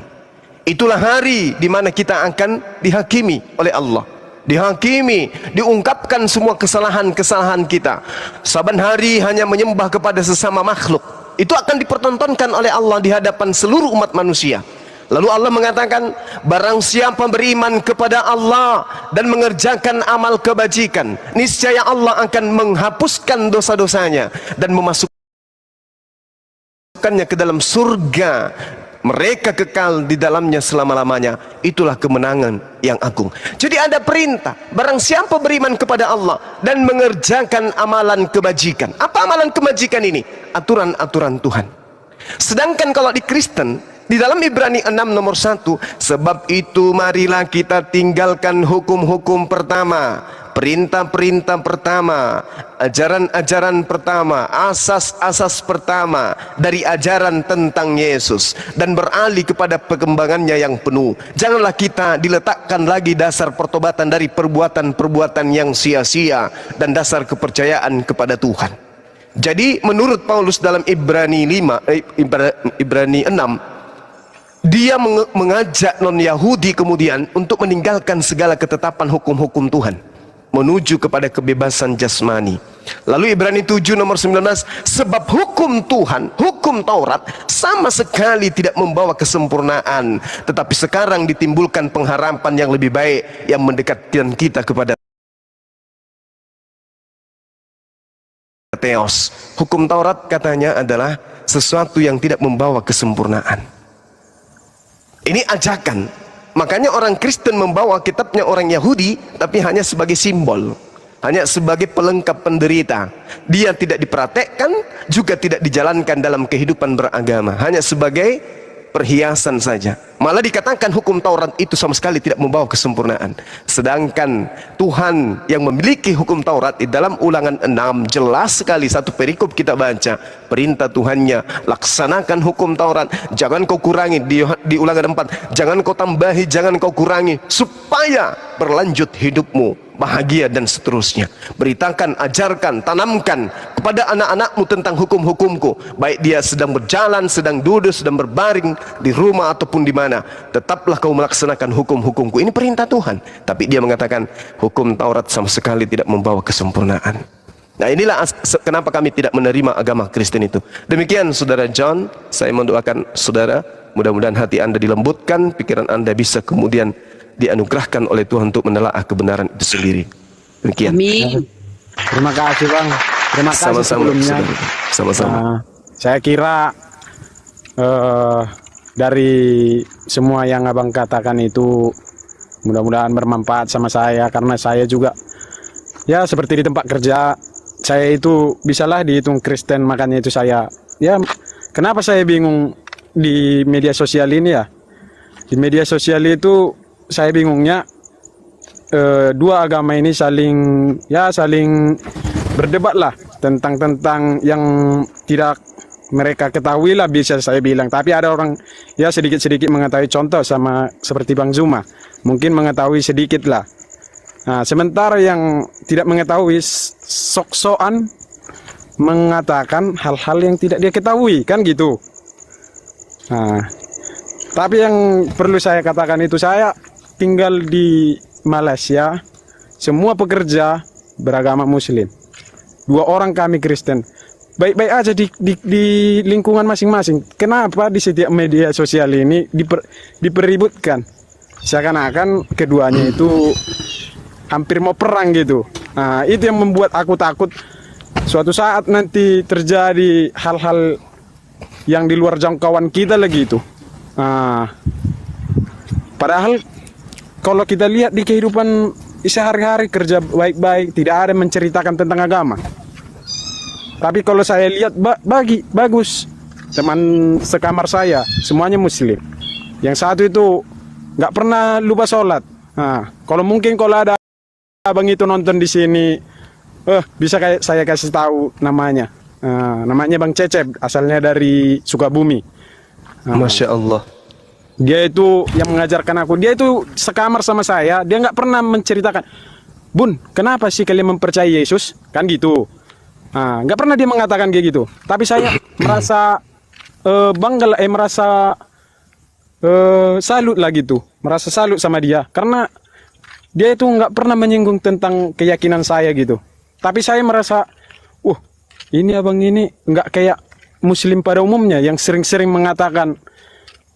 Itulah hari di mana kita akan dihakimi oleh Allah, dihakimi, diungkapkan semua kesalahan-kesalahan kita. Saban hari hanya menyembah kepada sesama makhluk, itu akan dipertontonkan oleh Allah di hadapan seluruh umat manusia. Lalu Allah mengatakan, barang siapa beriman kepada Allah dan mengerjakan amal kebajikan, niscaya Allah akan menghapuskan dosa-dosanya dan memasukkannya ke dalam surga. Mereka kekal di dalamnya selama-lamanya. Itulah kemenangan yang agung. Jadi ada perintah, barang siapa beriman kepada Allah dan mengerjakan amalan kebajikan. Apa amalan kebajikan ini? Aturan-aturan Tuhan. Sedangkan kalau di Kristen, di dalam Ibrani 6 nomor 1, sebab itu marilah kita tinggalkan hukum-hukum pertama, perintah-perintah pertama, ajaran-ajaran pertama, asas-asas pertama dari ajaran tentang Yesus, dan beralih kepada perkembangannya yang penuh. Janganlah kita diletakkan lagi dasar pertobatan dari perbuatan-perbuatan yang sia-sia dan dasar kepercayaan kepada Tuhan. Jadi menurut Paulus dalam Ibrani 6, dia mengajak non-Yahudi kemudian untuk meninggalkan segala ketetapan hukum-hukum Tuhan, menuju kepada kebebasan jasmani. Lalu Ibrani 7 nomor 19, sebab hukum Tuhan, hukum Taurat sama sekali tidak membawa kesempurnaan, tetapi sekarang ditimbulkan pengharapan yang lebih baik yang mendekatkan kita kepada Theos. Hukum Taurat katanya adalah sesuatu yang tidak membawa kesempurnaan. Ini ajakan. Makanya orang Kristen membawa kitabnya orang Yahudi, tapi hanya sebagai simbol, hanya sebagai pelengkap penderita. Dia tidak dipraktekkan, juga tidak dijalankan dalam kehidupan beragama, hanya sebagai perhiasan saja. Malah dikatakan hukum Taurat itu sama sekali tidak membawa kesempurnaan. Sedangkan Tuhan yang memiliki hukum Taurat di dalam Ulangan 6 jelas sekali, satu perikop kita baca, perintah Tuhannya, laksanakan hukum Taurat, jangan kau kurangi. Di Ulangan 4, jangan kau tambahi, jangan kau kurangi, supaya berlanjut hidupmu bahagia dan seterusnya. Beritakan, ajarkan, tanamkan kepada anak-anakmu tentang hukum-hukumku, baik dia sedang berjalan, sedang duduk, sedang berbaring di rumah ataupun di mana, tetaplah kau melaksanakan hukum-hukumku. Ini perintah Tuhan. Tapi dia mengatakan hukum Taurat sama sekali tidak membawa kesempurnaan. Nah inilah kenapa kami tidak menerima agama Kristen itu. Demikian saudara John, saya mendoakan saudara, mudah-mudahan hati anda dilembutkan, pikiran anda bisa kemudian dianugerahkan oleh Tuhan untuk menelaah kebenaran itu sendiri. Demikian. Amin. Terima kasih Bang. Terima kasih Sama-sama, sebelumnya. saudara. Sama-sama. Saya kira dari semua yang Abang katakan itu mudah-mudahan bermanfaat sama saya, karena saya juga ya seperti di tempat kerja saya itu bisalah dihitung Kristen, makanya itu saya ya kenapa saya bingung di media sosial ini ya. Di media sosial itu saya bingungnya dua agama ini saling berdebat lah tentang yang tidak mereka ketahui lah, bisa saya bilang. Tapi ada orang ya sedikit-sedikit mengetahui, contoh sama seperti Bang Zuma mungkin mengetahui sedikit lah. Nah, sementara yang tidak mengetahui sok-sokan mengatakan hal-hal yang tidak dia ketahui, kan gitu. Nah, tapi yang perlu saya katakan itu, saya tinggal di Malaysia, semua pekerja beragama Muslim, 2 orang kami Kristen, baik-baik aja di lingkungan masing-masing. Kenapa di setiap media sosial ini dipeributkan seakan-akan keduanya itu hampir mau perang gitu. Nah, itu yang membuat aku takut suatu saat nanti terjadi hal-hal yang di luar jangkauan kita lagi itu. Nah, padahal kalau kita lihat di kehidupan sehari-hari kerja baik-baik, tidak ada menceritakan tentang agama. Tapi kalau saya lihat bagus, teman sekamar saya semuanya Muslim. Yang satu itu nggak pernah lupa sholat. Nah, kalau ada abang itu nonton di sini, bisa kayak saya kasih tahu namanya. Namanya Bang Cecep, asalnya dari Sukabumi. Masya Allah. Dia itu yang mengajarkan aku. Dia itu sekamar sama saya. Dia nggak pernah menceritakan, Bun, kenapa sih kalian mempercayai Yesus? Kan gitu. Nggak pernah dia mengatakan kayak gitu. Tapi saya merasa bangga, merasa salut lah gitu. Merasa salut sama dia. Karena dia itu nggak pernah menyinggung tentang keyakinan saya gitu. Tapi saya merasa, ini abang ini nggak kayak Muslim pada umumnya yang sering-sering mengatakan,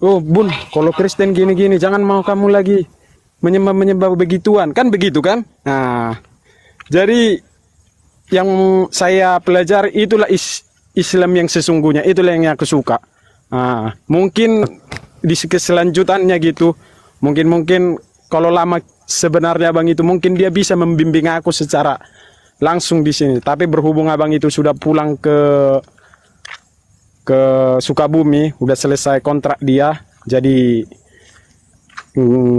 oh Bun, kalau Kristen gini-gini, jangan mau kamu lagi menyembah begituan. Kan begitu kan? Nah, jadi yang saya pelajari itulah Islam yang sesungguhnya. Itulah yang aku suka. Nah, mungkin di keselanjutannya gitu, mungkin kalau lama sebenarnya abang itu mungkin dia bisa membimbing aku secara langsung di sini. Tapi berhubung abang itu sudah pulang ke Sukabumi, udah selesai kontrak dia, jadi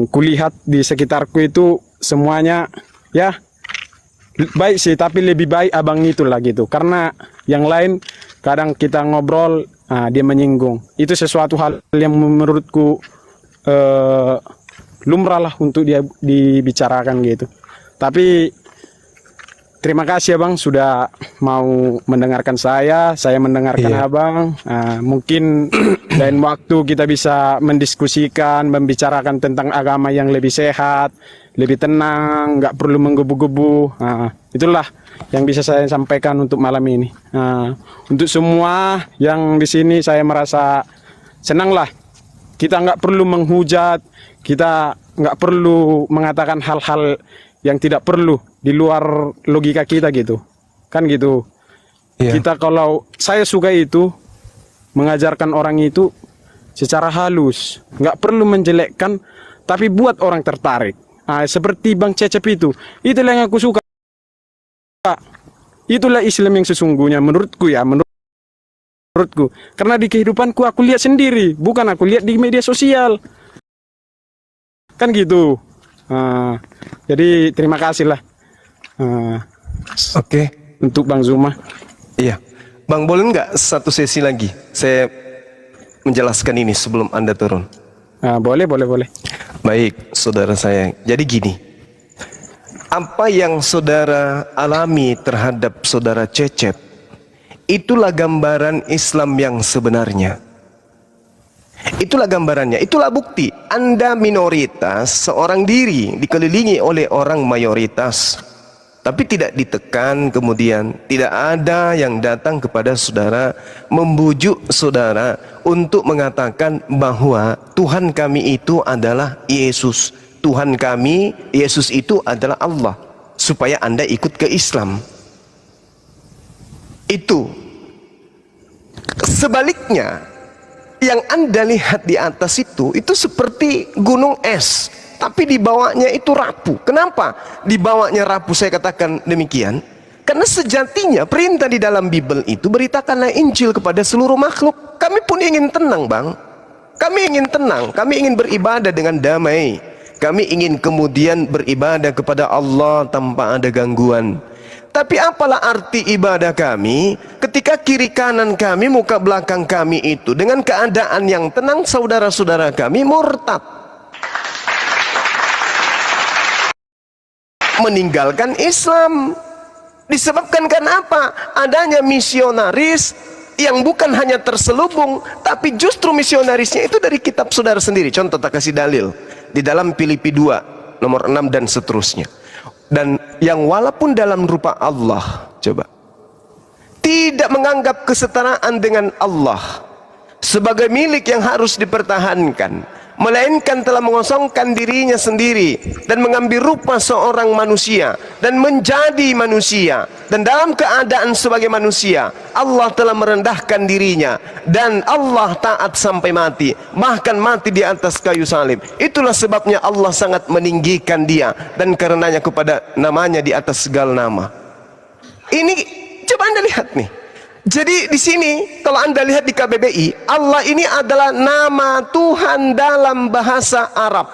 kulihat di sekitarku itu semuanya ya baik sih, tapi lebih baik abang itulah gitu. Karena yang lain kadang kita ngobrol, dia menyinggung. Itu sesuatu hal yang menurutku lumrah lah untuk dia dibicarakan gitu. Tapi terima kasih abang sudah mau mendengarkan saya mendengarkan abang. Mungkin lain waktu kita bisa mendiskusikan, membicarakan tentang agama yang lebih sehat, lebih tenang, nggak perlu menggebu-gebu. Itulah yang bisa saya sampaikan untuk malam ini. Untuk semua yang di sini saya merasa senang lah. Kita nggak perlu menghujat, kita nggak perlu mengatakan hal-hal yang tidak perlu di luar logika kita gitu, kan gitu. Kita kalau saya suka itu mengajarkan orang itu secara halus, nggak perlu menjelekkan, tapi buat orang tertarik. Seperti Bang Cecep itulah yang aku suka. Itulah Islam yang sesungguhnya menurutku ya, menurutku. Karena di kehidupanku aku lihat sendiri, bukan aku lihat di media sosial, kan gitu. Jadi terima kasih lah. Oke. Untuk Bang Zuma. Iya. Bang, boleh nggak satu sesi lagi? Saya menjelaskan ini sebelum Anda turun. Boleh. Baik, saudara saya. Jadi gini. Apa yang saudara alami terhadap saudara Cecep, itulah gambaran Islam yang sebenarnya. Itulah gambarannya, itulah bukti. Anda minoritas seorang diri dikelilingi oleh orang mayoritas. Tapi tidak ditekan, kemudian tidak ada yang datang kepada saudara membujuk saudara untuk mengatakan bahwa Tuhan kami itu adalah Yesus, Tuhan kami Yesus itu adalah Allah, supaya Anda ikut ke Islam. Itu. Sebaliknya, yang Anda lihat di atas itu seperti gunung es, tapi di bawahnya itu rapuh. Kenapa di bawahnya rapuh saya katakan demikian? Karena sejatinya perintah di dalam Bible itu, beritakanlah Injil kepada seluruh makhluk. Kami pun ingin tenang, Bang. Kami ingin tenang, kami ingin beribadah dengan damai. Kami ingin kemudian beribadah kepada Allah tanpa ada gangguan. Tapi apalah arti ibadah kami ketika kiri kanan kami, muka belakang kami itu dengan keadaan yang tenang, saudara-saudara kami murtad, meninggalkan Islam. Disebabkan kenapa? Adanya misionaris yang bukan hanya terselubung, tapi justru misionarisnya itu dari kitab saudara sendiri. Contoh, tak kasih dalil di dalam Filipi 2 nomor 6 dan seterusnya. Dan yang walaupun dalam rupa Allah, coba, tidak menganggap kesetaraan dengan Allah sebagai milik yang harus dipertahankan, melainkan telah mengosongkan dirinya sendiri dan mengambil rupa seorang manusia dan menjadi manusia, dan dalam keadaan sebagai manusia Allah telah merendahkan dirinya dan Allah taat sampai mati, bahkan mati di atas kayu salib. Itulah sebabnya Allah sangat meninggikan dia, dan karenanya kepada namanya di atas segala nama. Ini coba Anda lihat nih. Jadi di sini kalau Anda lihat di KBBI, Allah ini adalah nama Tuhan dalam bahasa Arab.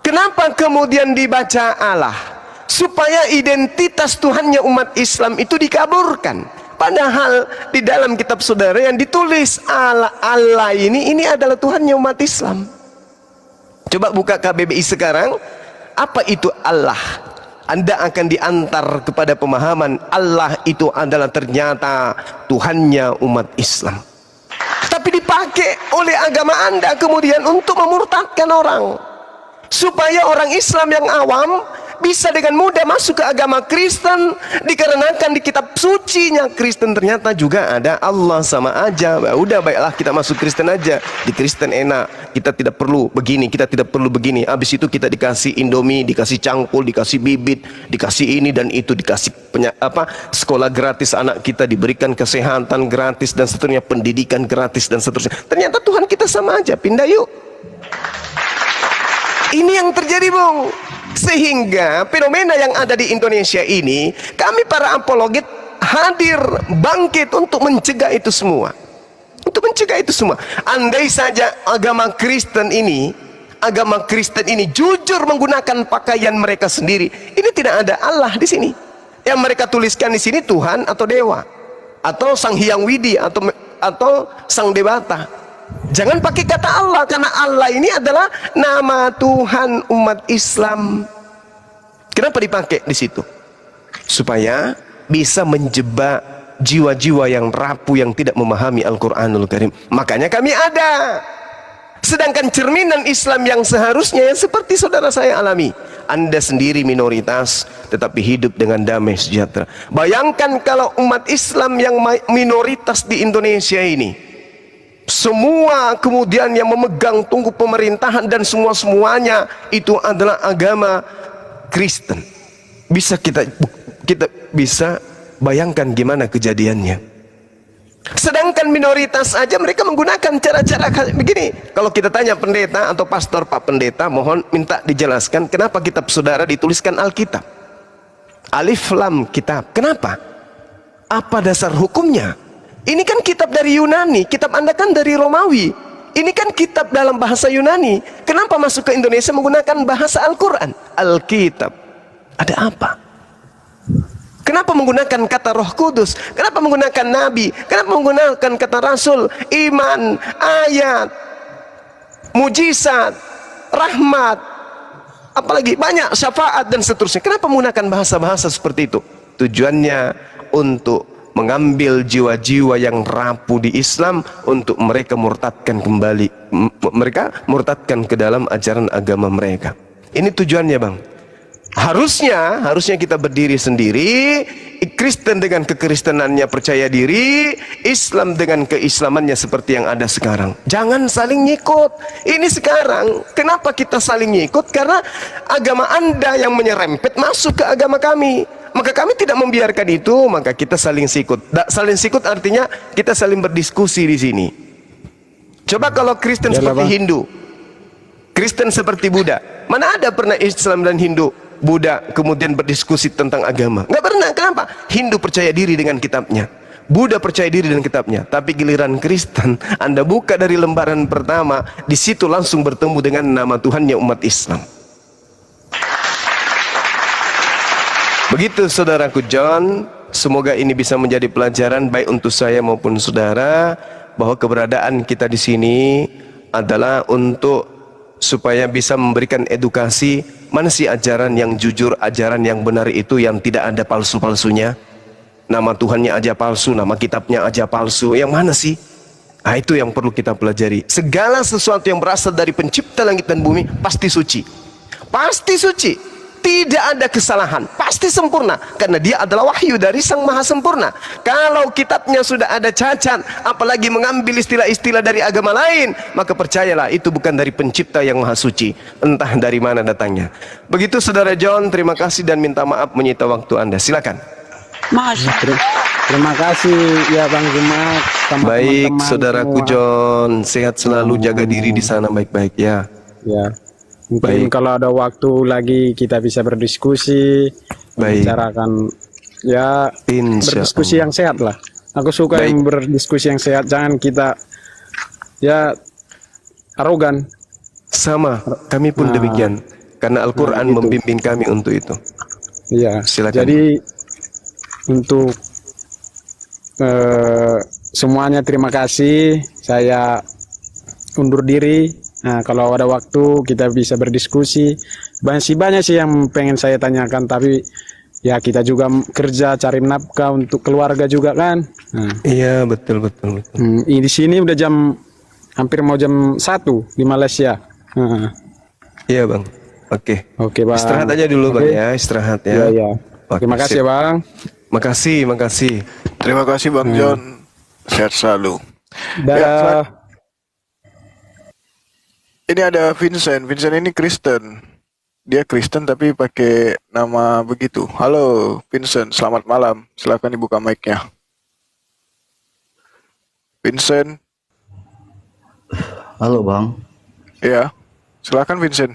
Kenapa kemudian dibaca Allah? Supaya identitas Tuhannya umat Islam itu dikaburkan. Padahal di dalam kitab saudara yang ditulis Allah ini adalah Tuhannya umat Islam. Coba buka KBBI sekarang, apa itu Allah? Anda akan diantar kepada pemahaman Allah itu adalah ternyata Tuhannya umat Islam. Tapi dipakai oleh agama Anda kemudian untuk memurtadkan orang, supaya orang Islam yang awam bisa dengan mudah masuk ke agama Kristen, dikarenakan di kitab sucinya Kristen ternyata juga ada Allah sama aja. Udah, baiklah kita masuk Kristen aja. Di Kristen enak, kita tidak perlu begini, kita tidak perlu begini. Habis itu kita dikasih Indomie, dikasih cangkul, dikasih bibit, dikasih ini dan itu, dikasih sekolah gratis, anak kita diberikan kesehatan gratis dan seterusnya, pendidikan gratis dan seterusnya. Ternyata Tuhan kita sama aja. Pindah yuk. Ini yang terjadi, Bung. Sehingga fenomena yang ada di Indonesia ini, kami para apologet hadir bangkit untuk mencegah itu semua. Untuk mencegah itu semua. Andai saja agama Kristen ini jujur menggunakan pakaian mereka sendiri, ini tidak ada Allah di sini. Yang mereka tuliskan di sini Tuhan atau dewa, atau Sang Hyang Widi, atau Sang Dewata. Jangan pakai kata Allah, karena Allah ini adalah nama Tuhan umat Islam. Kenapa dipakai di situ? Supaya bisa menjebak jiwa-jiwa yang rapuh, yang tidak memahami Al-Quranul Karim. Makanya kami ada. Sedangkan cerminan Islam yang seharusnya yang seperti saudara saya alami. Anda sendiri minoritas tetapi hidup dengan damai sejahtera. Bayangkan kalau umat Islam yang minoritas di Indonesia ini, semua kemudian yang memegang tunggu pemerintahan dan semuanya itu adalah agama Kristen. Bisa kita bisa bayangkan gimana kejadiannya. Sedangkan minoritas aja mereka menggunakan cara-cara begini. Kalau kita tanya pendeta atau pastor, Pak Pendeta, mohon minta dijelaskan kenapa kitab saudara dituliskan Alkitab. Alif Lam Kitab. Kenapa? Apa dasar hukumnya? Ini kan kitab dari Yunani, kitab Anda kan dari Romawi. Ini kan kitab dalam bahasa Yunani. Kenapa masuk ke Indonesia menggunakan bahasa Al-Quran? Alkitab. Ada apa? Kenapa menggunakan kata Roh Kudus? Kenapa menggunakan Nabi? Kenapa menggunakan kata Rasul? Iman, ayat, mujizat, rahmat, apalagi banyak, syafaat dan seterusnya. Kenapa menggunakan bahasa-bahasa seperti itu? Tujuannya untuk mengambil jiwa-jiwa yang rapuh di Islam, untuk mereka murtadkan kembali, mereka murtadkan ke dalam ajaran agama mereka. Ini tujuannya, Bang. Harusnya kita berdiri sendiri, Kristen dengan kekristenannya percaya diri, Islam dengan keislamannya seperti yang ada sekarang. Jangan saling ngikut. Ini sekarang, kenapa kita saling ngikut? Karena agama Anda yang menyerempet masuk ke agama kami. Maka kami tidak membiarkan itu, maka kita saling sikut. Saling sikut artinya kita saling berdiskusi di sini. Coba kalau Kristen seperti Hindu, Kristen seperti Buddha, mana ada pernah Islam dan Hindu, Buddha kemudian berdiskusi tentang agama? Nggak pernah. Kenapa? Hindu percaya diri dengan kitabnya, Buddha percaya diri dengan kitabnya. Tapi giliran Kristen, Anda buka dari lembaran pertama, di situ langsung bertemu dengan nama Tuhannya umat Islam. Begitu saudaraku John, semoga ini bisa menjadi pelajaran baik untuk saya maupun saudara, bahwa keberadaan kita di sini adalah untuk supaya bisa memberikan edukasi mana sih ajaran yang jujur, ajaran yang benar itu yang tidak ada palsu-palsunya. Nama Tuhannya aja palsu, nama kitabnya aja palsu, yang mana sih? Nah, itu yang perlu kita pelajari. Segala sesuatu yang berasal dari pencipta langit dan bumi pasti suci, pasti suci, tidak ada kesalahan, pasti sempurna, karena dia adalah wahyu dari Sang Maha Sempurna. Kalau kitabnya sudah ada cacat, apalagi mengambil istilah-istilah dari agama lain, maka percayalah itu bukan dari pencipta yang maha suci, entah dari mana datangnya. Begitu saudara John, terima kasih dan minta maaf menyita waktu Anda. Silakan. Masya. Terima kasih ya Bang Jumat. Sama Baik teman-teman saudaraku semua. John, sehat selalu, jaga diri di sana baik-baik ya. Ya. Mungkin Baik. kalau ada waktu lagi kita bisa berdiskusi, membicarakan ya Insya berdiskusi Allah. yang sehat lah. Aku suka Baik. yang berdiskusi yang sehat. Jangan kita ya arogan. Sama, kami pun demikian, karena Al-Quran gitu. membimbing kami untuk itu. Iya. Silakan. Jadi untuk semuanya terima kasih. Saya undur diri. Nah, kalau ada waktu kita bisa berdiskusi. Banyak sih yang pengen saya tanyakan, tapi ya kita juga kerja cari nafkah untuk keluarga juga kan. Nah, Iya betul. di sini udah hampir mau jam 1 di Malaysia. Nah, Iya bang. Oke. oke Bang. Istirahat aja dulu bang Oke. ya, istirahat ya. Iya, iya. Oke, Terima kasih sip. ya Bang. Makasih. Terima kasih Bang John. Sehat selalu. Dah. Ini ada Vincent. Vincent ini Kristen. Dia Kristen tapi pakai nama begitu. Halo Vincent, selamat malam. Silakan dibuka mic-nya. Vincent. Halo Bang. Iya. Silakan Vincent.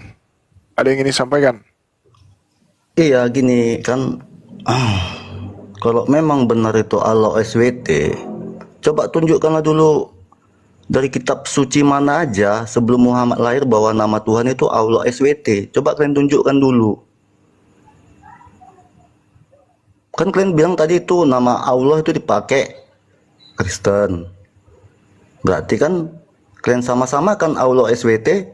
Ada yang ingin disampaikan? Iya gini kan, kalau memang benar itu Allah SWT, coba tunjukkanlah dulu dari kitab suci mana aja sebelum Muhammad lahir bahwa nama Tuhan itu Allah SWT. Coba kalian tunjukkan dulu. Kan kalian bilang tadi itu nama Allah itu dipakai Kristen. Berarti kan kalian sama-sama kan Allah SWT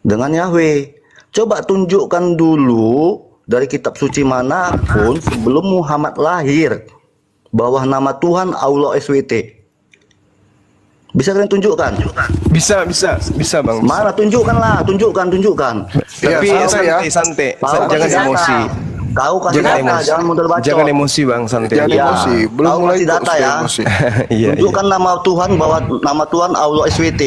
dengan Yahweh. Coba tunjukkan dulu dari kitab suci manapun sebelum Muhammad lahir bahwa nama Tuhan Allah SWT. Bisa kalian tunjukkan? Bisa bang. Mana tunjukkanlah, tunjukkan. Tapi Iya, tahu ya. santai. Tahu Jangan kasih data. emosi. Tahu kasih data, jangan modal bacot. Jangan emosi bang, santai. Jangan Iya. emosi. Belum Tahu mulai kasih kok data sudah ya. emosi. Iya. Tunjukkan nama Tuhan bahwa nama Tuhan Allah SWT.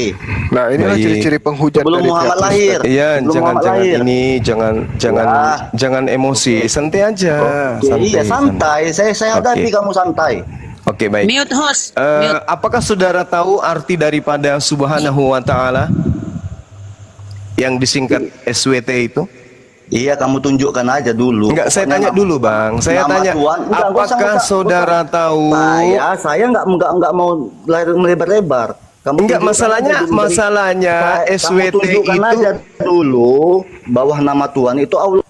Nah, inilah Baik. ciri-ciri penghujat Sebelum dari Muhammad pihak lahir. Kristen. Iya, Sebelum jangan Muhammad lahir. Ya. jangan emosi, santai aja. Oke, iya santai. Saya hadapi Oke. kamu santai. Oke baik. Mute host. Mute. Apakah saudara tahu arti daripada Subhanahu wa Ta'ala yang disingkat SWT itu? Iya, kamu tunjukkan aja dulu. Enggak, saya Pokoknya tanya dulu bang. Saya nama tanya, Tuhan. Enggak, nggak usah, apakah nggak usah. saudara tahu? Saya nggak mau melebar-lebar. Kamu Enggak, tunjukkan masalahnya aja dulu. masalahnya Kamu SWT tunjukkan itu aja dulu bahwa nama Tuhan itu Allah.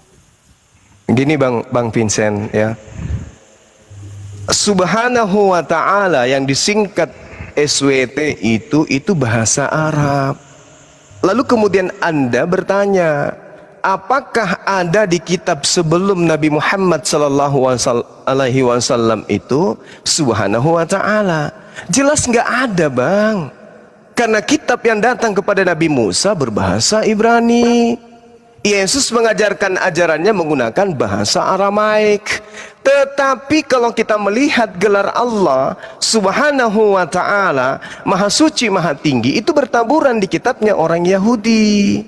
gini bang Vincent ya. Subhanahu wa Ta'ala yang disingkat SWT itu bahasa Arab. Lalu kemudian Anda bertanya, apakah ada di kitab sebelum Nabi Muhammad sallallahu alaihi wasallam itu Subhanahu wa Ta'ala? Jelas nggak ada bang. Karena kitab yang datang kepada Nabi Musa berbahasa Ibrani. Yesus mengajarkan ajarannya menggunakan bahasa Aramaik. Tetapi kalau kita melihat gelar Allah Subhanahu wa ta'ala, Maha Suci, Maha Tinggi, itu bertaburan di kitabnya orang Yahudi.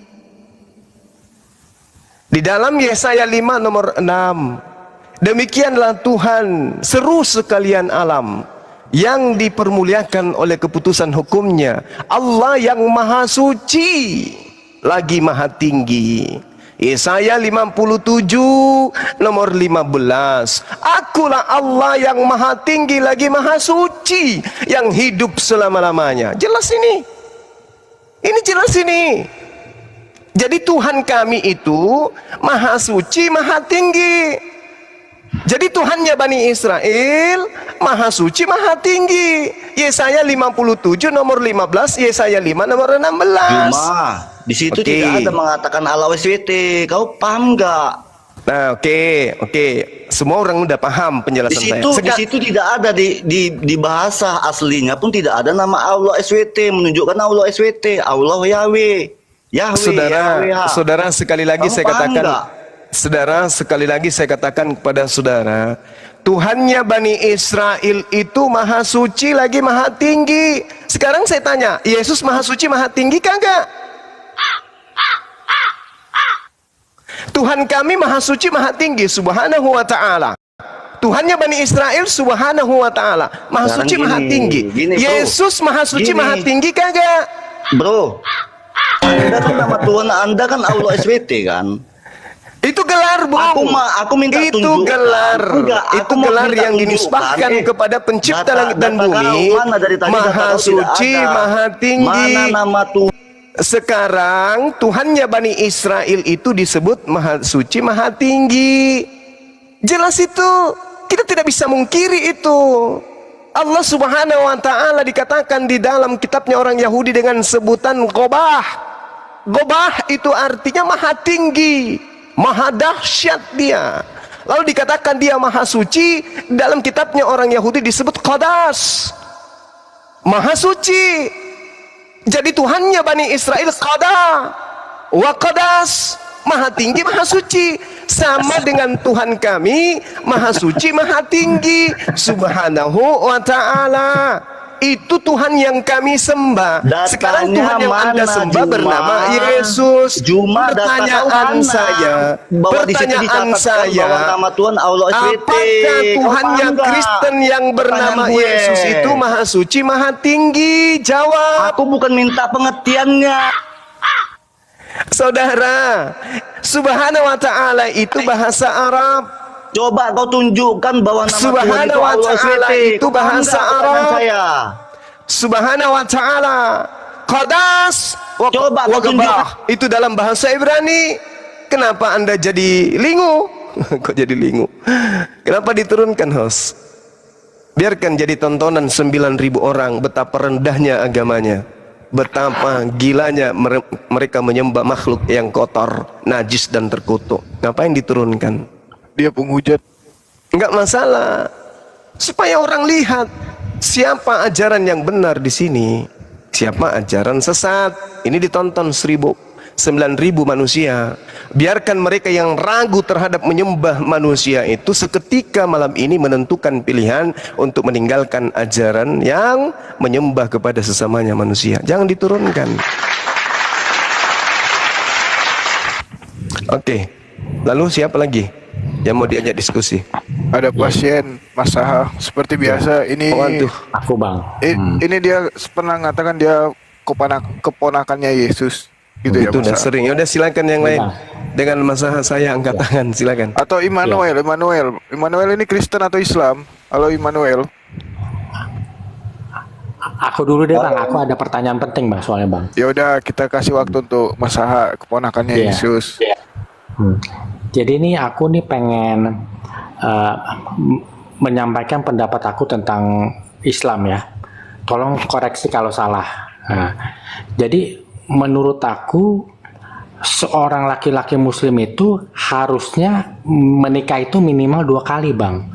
Di dalam Yesaya 5 nomor 6, demikianlah Tuhan seru sekalian alam, yang dipermuliakan oleh keputusan hukumnya, Allah yang Maha Suci lagi Maha Tinggi. Yesaya 57 nomor 15, Akulah Allah yang Maha Tinggi lagi Maha Suci, yang hidup selama-lamanya. Jelas ini. Ini jelas ini. Jadi Tuhan kami itu Maha Suci, Maha Tinggi. Jadi Tuhannya Bani Israel Maha Suci, Maha Tinggi. Yesaya 57 nomor 15, Yesaya 5 nomor 16. Cuma di situ Oke. tidak ada mengatakan Allah SWT. Kau paham nggak? Nah, oke. Semua orang udah paham penjelasan Di situ tidak ada di bahasa aslinya pun tidak ada nama Allah SWT, menunjukkan Allah SWT, Allah Yahweh. Yahweh. Saudara sekali lagi Kamu saya paham katakan, nggak? saudara sekali lagi saya katakan kepada saudara, Tuhannya Bani Israel itu Maha Suci lagi Maha Tinggi. Sekarang saya tanya, Yesus Maha Suci, Maha Tinggi kagak? Tuhan kami Maha Suci, Maha Tinggi, Subhanahu wa ta'ala. Tuhannya Bani Israel Subhanahu wa ta'ala Maha Sekarang Suci, Maha Tinggi. gini, bro. Yesus Maha Suci, Gini. Maha Tinggi kagak? Bro, Anda kan nama Tuhan Anda kan Allah SWT kan? Itu gelar, Bung. Aku minta itu tunjukkan. gelar. Enggak, aku Itu mau gelar minta yang tunjukkan. dinisbahkan kepada pencipta Data- langit dan data bumi. kau mana dari tadi data Maha kau tidak Suci, ada. Maha Tinggi. Mana nama Tuhan? Sekarang Tuhannya Bani Israel itu disebut Maha Suci, Maha Tinggi. Jelas itu. Kita tidak bisa mungkiri itu. Allah Subhanahu wa ta'ala dikatakan di dalam kitabnya orang Yahudi dengan sebutan Gobah. Gobah itu artinya Maha Tinggi, Maha dahsyat dia. Lalu dikatakan dia Maha Suci, dalam kitabnya orang Yahudi disebut Qadas, Maha Suci. Jadi Tuhannya Bani Israel Qada wa Qadas, Maha Tinggi, Maha Suci. Sama dengan Tuhan kami Maha Suci, Maha Tinggi, Subhanahu wa ta'ala. Itu Tuhan yang kami sembah. Sekarang Tuhan yang Anda sembah bernama Yesus. Pertanyaan saya, bahwa nama Tuhan Allah SWT. apakah Tuhan yang Kristen yang bernama Yesus itu Maha Suci, Maha Tinggi? Jawab. Aku bukan minta pengertiannya. Saudara, Subhanahu wa ta'ala itu bahasa Arab. Coba kau tunjukkan bahwa nama Tuhan itu Subhanahu wa Allah ta'ala SWT. itu Kau paham bahasa nggak pertanyaan Arab. saya? Subhanahu wa ta'ala Qadas Coba kau Gabah itu dalam bahasa Ibrani. Kenapa Anda jadi lingu? Kok jadi lingu? Kenapa diturunkan, host? Biarkan jadi tontonan 9.000 orang betapa rendahnya agamanya, betapa gilanya mereka menyembah makhluk yang kotor, najis dan terkutuk. Ngapain diturunkan? Dia penghujat. Enggak masalah, supaya orang lihat siapa ajaran yang benar di sini, siapa ajaran sesat. Ini ditonton 9.000 manusia. Biarkan mereka yang ragu terhadap menyembah manusia itu seketika malam ini menentukan pilihan untuk meninggalkan ajaran yang menyembah kepada sesamanya manusia. Jangan diturunkan. Oke, lalu siapa lagi yang mau diajak diskusi? Ada pasien Mas Saha seperti biasa. Ini Waduh, Aku bang. ini dia pernah mengatakan dia keponakannya Yesus. Gitu ya itu Mas udah Saha. sering. Ya udah silakan yang lain. Dengan masalah saya angkat tangan, silakan. Atau Immanuel ini Kristen atau Islam? Halo Immanuel. Aku dulu deh bang, aku ada pertanyaan penting bang soalnya bang. Ya udah kita kasih waktu untuk Mas Saha keponakannya Iya. Yesus. Jadi ini aku nih pengen menyampaikan pendapat aku tentang Islam ya. Tolong koreksi kalau salah. Nah, jadi menurut aku seorang laki-laki muslim itu harusnya menikah itu minimal 2 kali bang.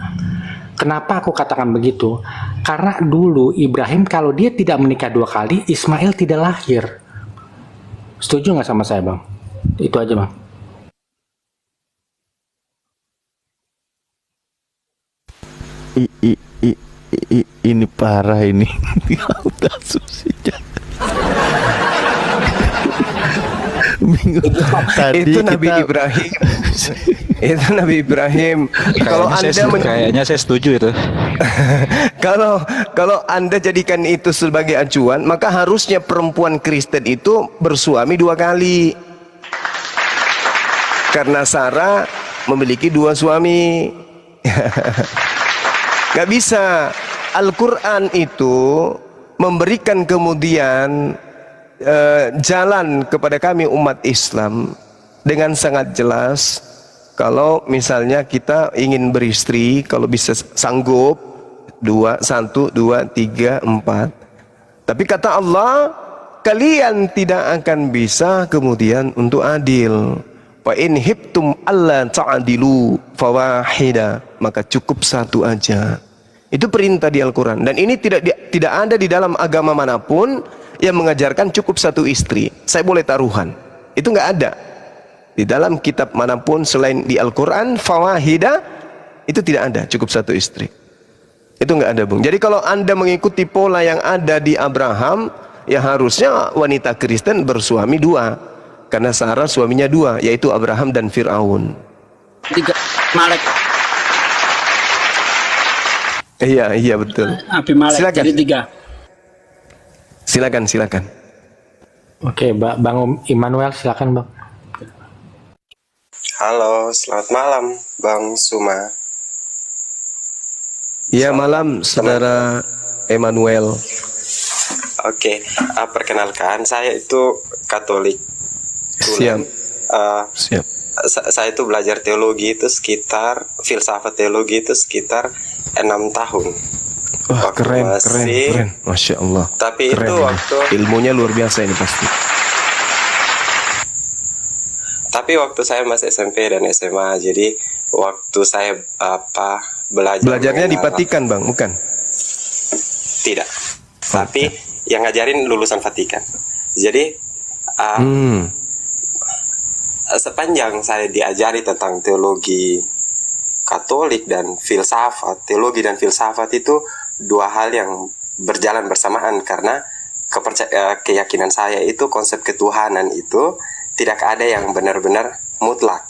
Kenapa aku katakan begitu? Karena dulu Ibrahim kalau dia tidak menikah 2 kali, Ismail tidak lahir. Setuju nggak sama saya bang? Itu aja bang. Ini parah ini. Udah susah. Minggu tadi Itu Nabi kita Ibrahim. Itu Nabi Ibrahim. Kalau Kayaknya saya setuju itu. kalau Anda jadikan itu sebagai acuan, maka harusnya perempuan Kristen itu bersuami 2 kali. Karena Sarah memiliki 2 suami. Gak bisa. Al-Quran itu memberikan kemudian jalan kepada kami umat Islam dengan sangat jelas. Kalau misalnya kita ingin beristri, kalau bisa sanggup 1, 2, 3, 4. Tapi kata Allah, kalian tidak akan bisa kemudian untuk adil. Fa in hibtum alla ta'dilu fawahida, maka cukup 1 aja. Itu perintah di Al-Quran, dan ini tidak ada di dalam agama manapun yang mengajarkan cukup 1 istri. Saya boleh taruhan, itu nggak ada di dalam kitab manapun selain di Al-Quran. Fawahida itu tidak ada, cukup 1 istri. Itu nggak ada, Bung. Jadi kalau Anda mengikuti pola yang ada di Abraham, ya harusnya wanita Kristen bersuami 2, karena Sarah suaminya 2, yaitu Abraham dan Fir'aun. 3 Malek. Iya betul. Abimelek Silakan. jadi 3. Silakan. Oke, Bang Immanuel, silakan Bang. Halo, selamat malam Bang Suma. Ya, malam Saudara Emmanuel. Oke, perkenalkan saya itu Katolik. Siap. Siap. Saya itu belajar teologi itu sekitar, filsafat teologi itu sekitar 6 tahun. Wah, keren. Masya Allah. Tapi keren, itu ya. waktu Ilmunya luar biasa ini pasti. Tapi waktu saya masih SMP dan SMA, jadi waktu saya Belajarnya di Vatikan, Bang, bukan? Tidak. Tapi yang ngajarin lulusan Vatikan. Jadi sepanjang saya diajari tentang teologi Katolik dan filsafat, teologi dan filsafat itu 2 hal yang berjalan bersamaan, karena keyakinan saya itu konsep ketuhanan itu tidak ada yang benar-benar mutlak.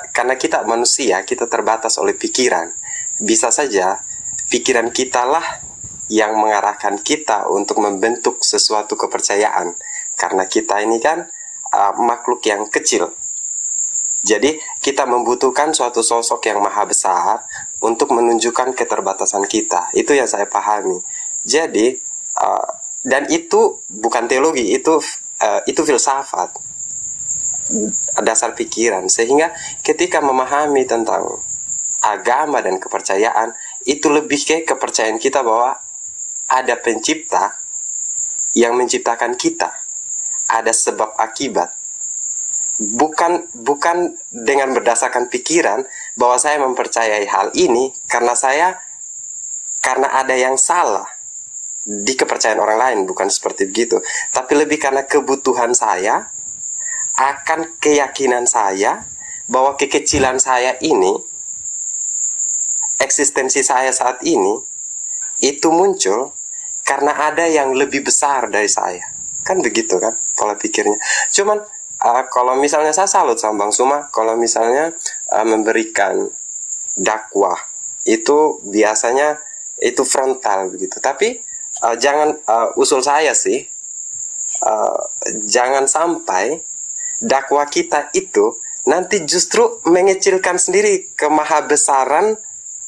Karena kita manusia, kita terbatas oleh pikiran. Bisa saja pikiran kita lah yang mengarahkan kita untuk membentuk sesuatu kepercayaan, karena kita ini kan makhluk yang kecil. Jadi kita membutuhkan suatu sosok yang maha besar untuk menunjukkan keterbatasan kita. Itu yang saya pahami. Jadi dan itu bukan teologi, itu filsafat, dasar pikiran. Sehingga ketika memahami tentang agama dan kepercayaan, itu lebih ke kepercayaan kita bahwa ada pencipta yang menciptakan kita, ada sebab akibat. Bukan dengan berdasarkan pikiran bahwa saya mempercayai hal ini karena ada yang salah di kepercayaan orang lain, bukan seperti begitu. Tapi lebih karena kebutuhan saya akan keyakinan saya bahwa kekecilan saya ini, eksistensi saya saat ini itu muncul karena ada yang lebih besar dari saya. Kan begitu kan pola pikirnya. Cuman kalau misalnya saya salut sama Bang Suma, kalau misalnya memberikan dakwah itu biasanya itu frontal begitu. Tapi jangan, usul saya sih, jangan sampai dakwah kita itu nanti justru mengecilkan sendiri kemahabesaran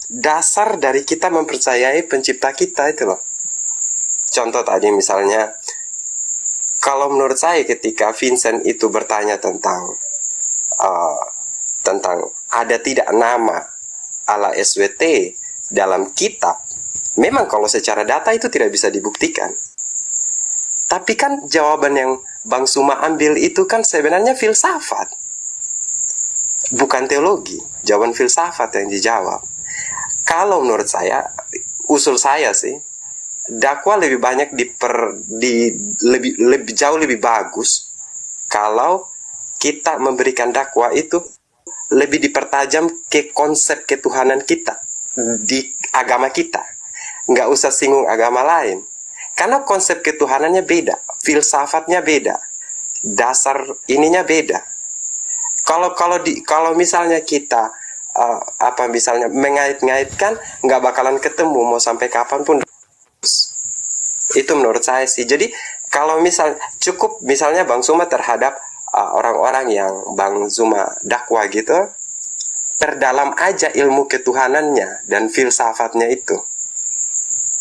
dasar dari kita mempercayai pencipta kita itu loh. Contoh tadi misalnya, kalau menurut saya ketika Vincent itu bertanya tentang ada tidak nama ala SWT dalam kitab, memang kalau secara data itu tidak bisa dibuktikan. Tapi kan jawaban yang Bang Suma ambil itu kan sebenarnya filsafat, bukan teologi. Jawaban filsafat yang dijawab. Kalau menurut saya, usul saya sih, dakwah lebih banyak lebih jauh lebih bagus kalau kita memberikan dakwah itu lebih dipertajam ke konsep ketuhanan kita, di agama kita. Nggak usah singgung agama lain. Karena konsep ketuhanannya beda, filsafatnya beda, dasar ininya beda. Kalau misalnya kita misalnya mengait-ngaitkan, nggak bakalan ketemu mau sampai kapanpun. Itu menurut saya sih. Jadi kalau cukup misalnya Bang Zuma terhadap orang-orang yang Bang Zuma dakwah gitu, perdalam aja ilmu ketuhanannya dan filsafatnya itu,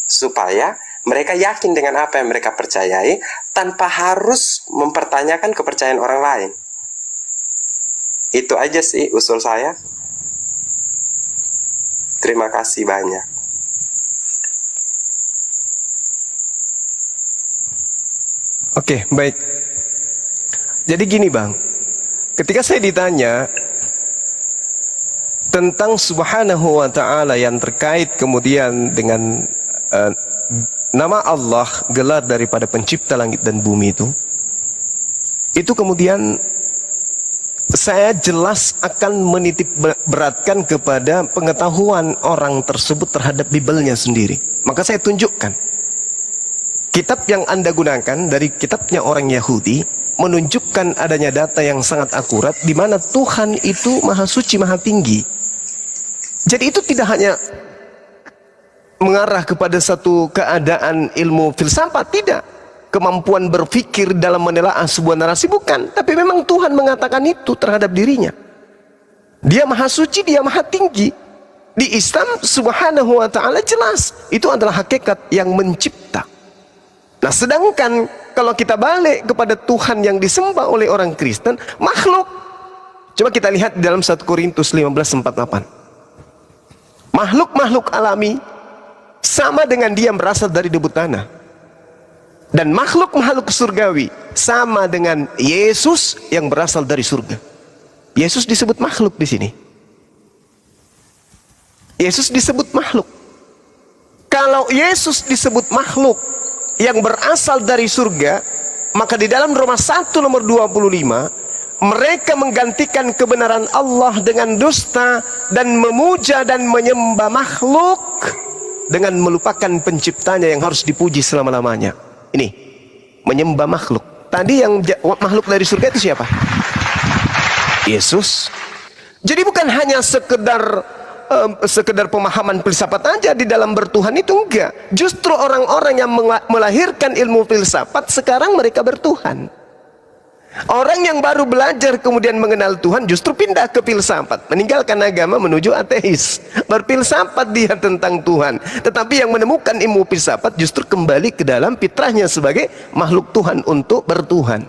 supaya mereka yakin dengan apa yang mereka percayai tanpa harus mempertanyakan kepercayaan orang lain. Itu aja sih usul saya. Terima kasih banyak. Oke, baik. Jadi gini Bang, ketika saya ditanya tentang Subhanahu wa ta'ala yang terkait kemudian dengan nama Allah, gelar daripada pencipta langit dan bumi itu kemudian saya jelas akan menitip beratkan kepada pengetahuan orang tersebut terhadap Bibelnya sendiri. Maka saya tunjukkan kitab yang Anda gunakan dari kitabnya orang Yahudi menunjukkan adanya data yang sangat akurat di mana Tuhan itu maha suci, maha tinggi. Jadi itu tidak hanya mengarah kepada satu keadaan ilmu filsafat, tidak. Kemampuan berpikir dalam menelaah sebuah narasi, bukan. Tapi memang Tuhan mengatakan itu terhadap dirinya. Dia maha suci, dia maha tinggi. Di Islam Subhanahu wa ta'ala jelas itu adalah hakikat yang mencipta. Nah, sedangkan kalau kita balik kepada Tuhan yang disembah oleh orang Kristen, makhluk. Coba kita lihat di dalam 1 Korintus 15:48. Makhluk-makhluk alami sama dengan dia berasal dari debu tanah. Dan makhluk-makhluk surgawi sama dengan Yesus yang berasal dari surga. Yesus disebut makhluk di sini. Yesus disebut makhluk. Kalau Yesus disebut makhluk yang berasal dari surga, maka di dalam Roma 1 nomor 25, mereka menggantikan kebenaran Allah dengan dusta dan memuja dan menyembah makhluk dengan melupakan penciptanya yang harus dipuji selama-lamanya. Ini menyembah makhluk. Tadi yang makhluk dari surga itu siapa? Yesus. Jadi bukan hanya sekedar pemahaman filsafat aja di dalam bertuhan itu, enggak. Justru orang-orang yang melahirkan ilmu filsafat sekarang mereka bertuhan. Orang yang baru belajar kemudian mengenal Tuhan justru pindah ke filsafat, meninggalkan agama menuju ateis. Berfilsafat dia tentang Tuhan, tetapi yang menemukan ilmu filsafat justru kembali ke dalam fitrahnya sebagai makhluk Tuhan untuk bertuhan.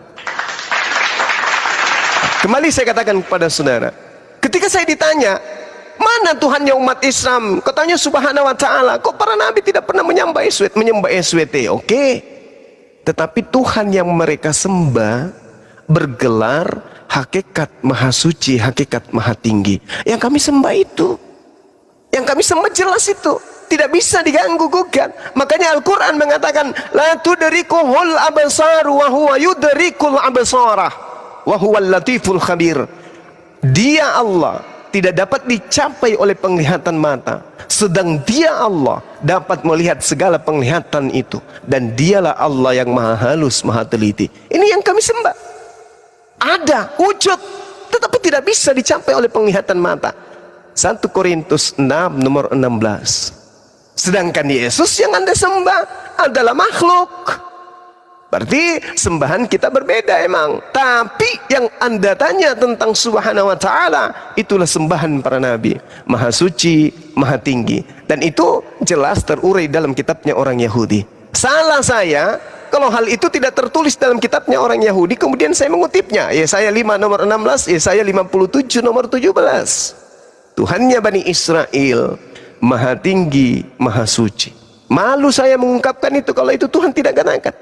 Kembali saya katakan kepada saudara, ketika saya ditanya mana Tuhannya umat Islam, katanya Subhanahu wa ta'ala, kok para nabi tidak pernah menyembah SWT? Oke, tetapi Tuhan yang mereka sembah bergelar hakikat maha suci, hakikat maha tinggi. Yang kami sembah itu, yang kami sembah jelas itu, tidak bisa diganggu gugat. Makanya Al-Quran mengatakan la tudrikuhul absar wa huwa yudrikul absarah wa huwal latiful khabir. Dia Allah tidak dapat dicapai oleh penglihatan mata, sedang dia Allah dapat melihat segala penglihatan itu, dan dialah Allah yang maha halus, maha teliti. Ini yang kami sembah. Ada wujud, tetapi tidak bisa dicapai oleh penglihatan mata. 1 Korintus 6 nomor 16. Sedangkan Yesus yang Anda sembah adalah makhluk. Berarti sembahan kita berbeda emang. Tapi yang Anda tanya tentang Subhanahu wa ta'ala, itulah sembahan para nabi. Maha suci, maha tinggi. Dan itu jelas terurai dalam kitabnya orang Yahudi. Salah saya kalau hal itu tidak tertulis dalam kitabnya orang Yahudi, kemudian saya mengutipnya. Yesaya 5 nomor 16, Yesaya 57 nomor 17. Tuhannya Bani Israel maha tinggi, maha suci. Malu saya mengungkapkan itu kalau itu Tuhan tidak katakan.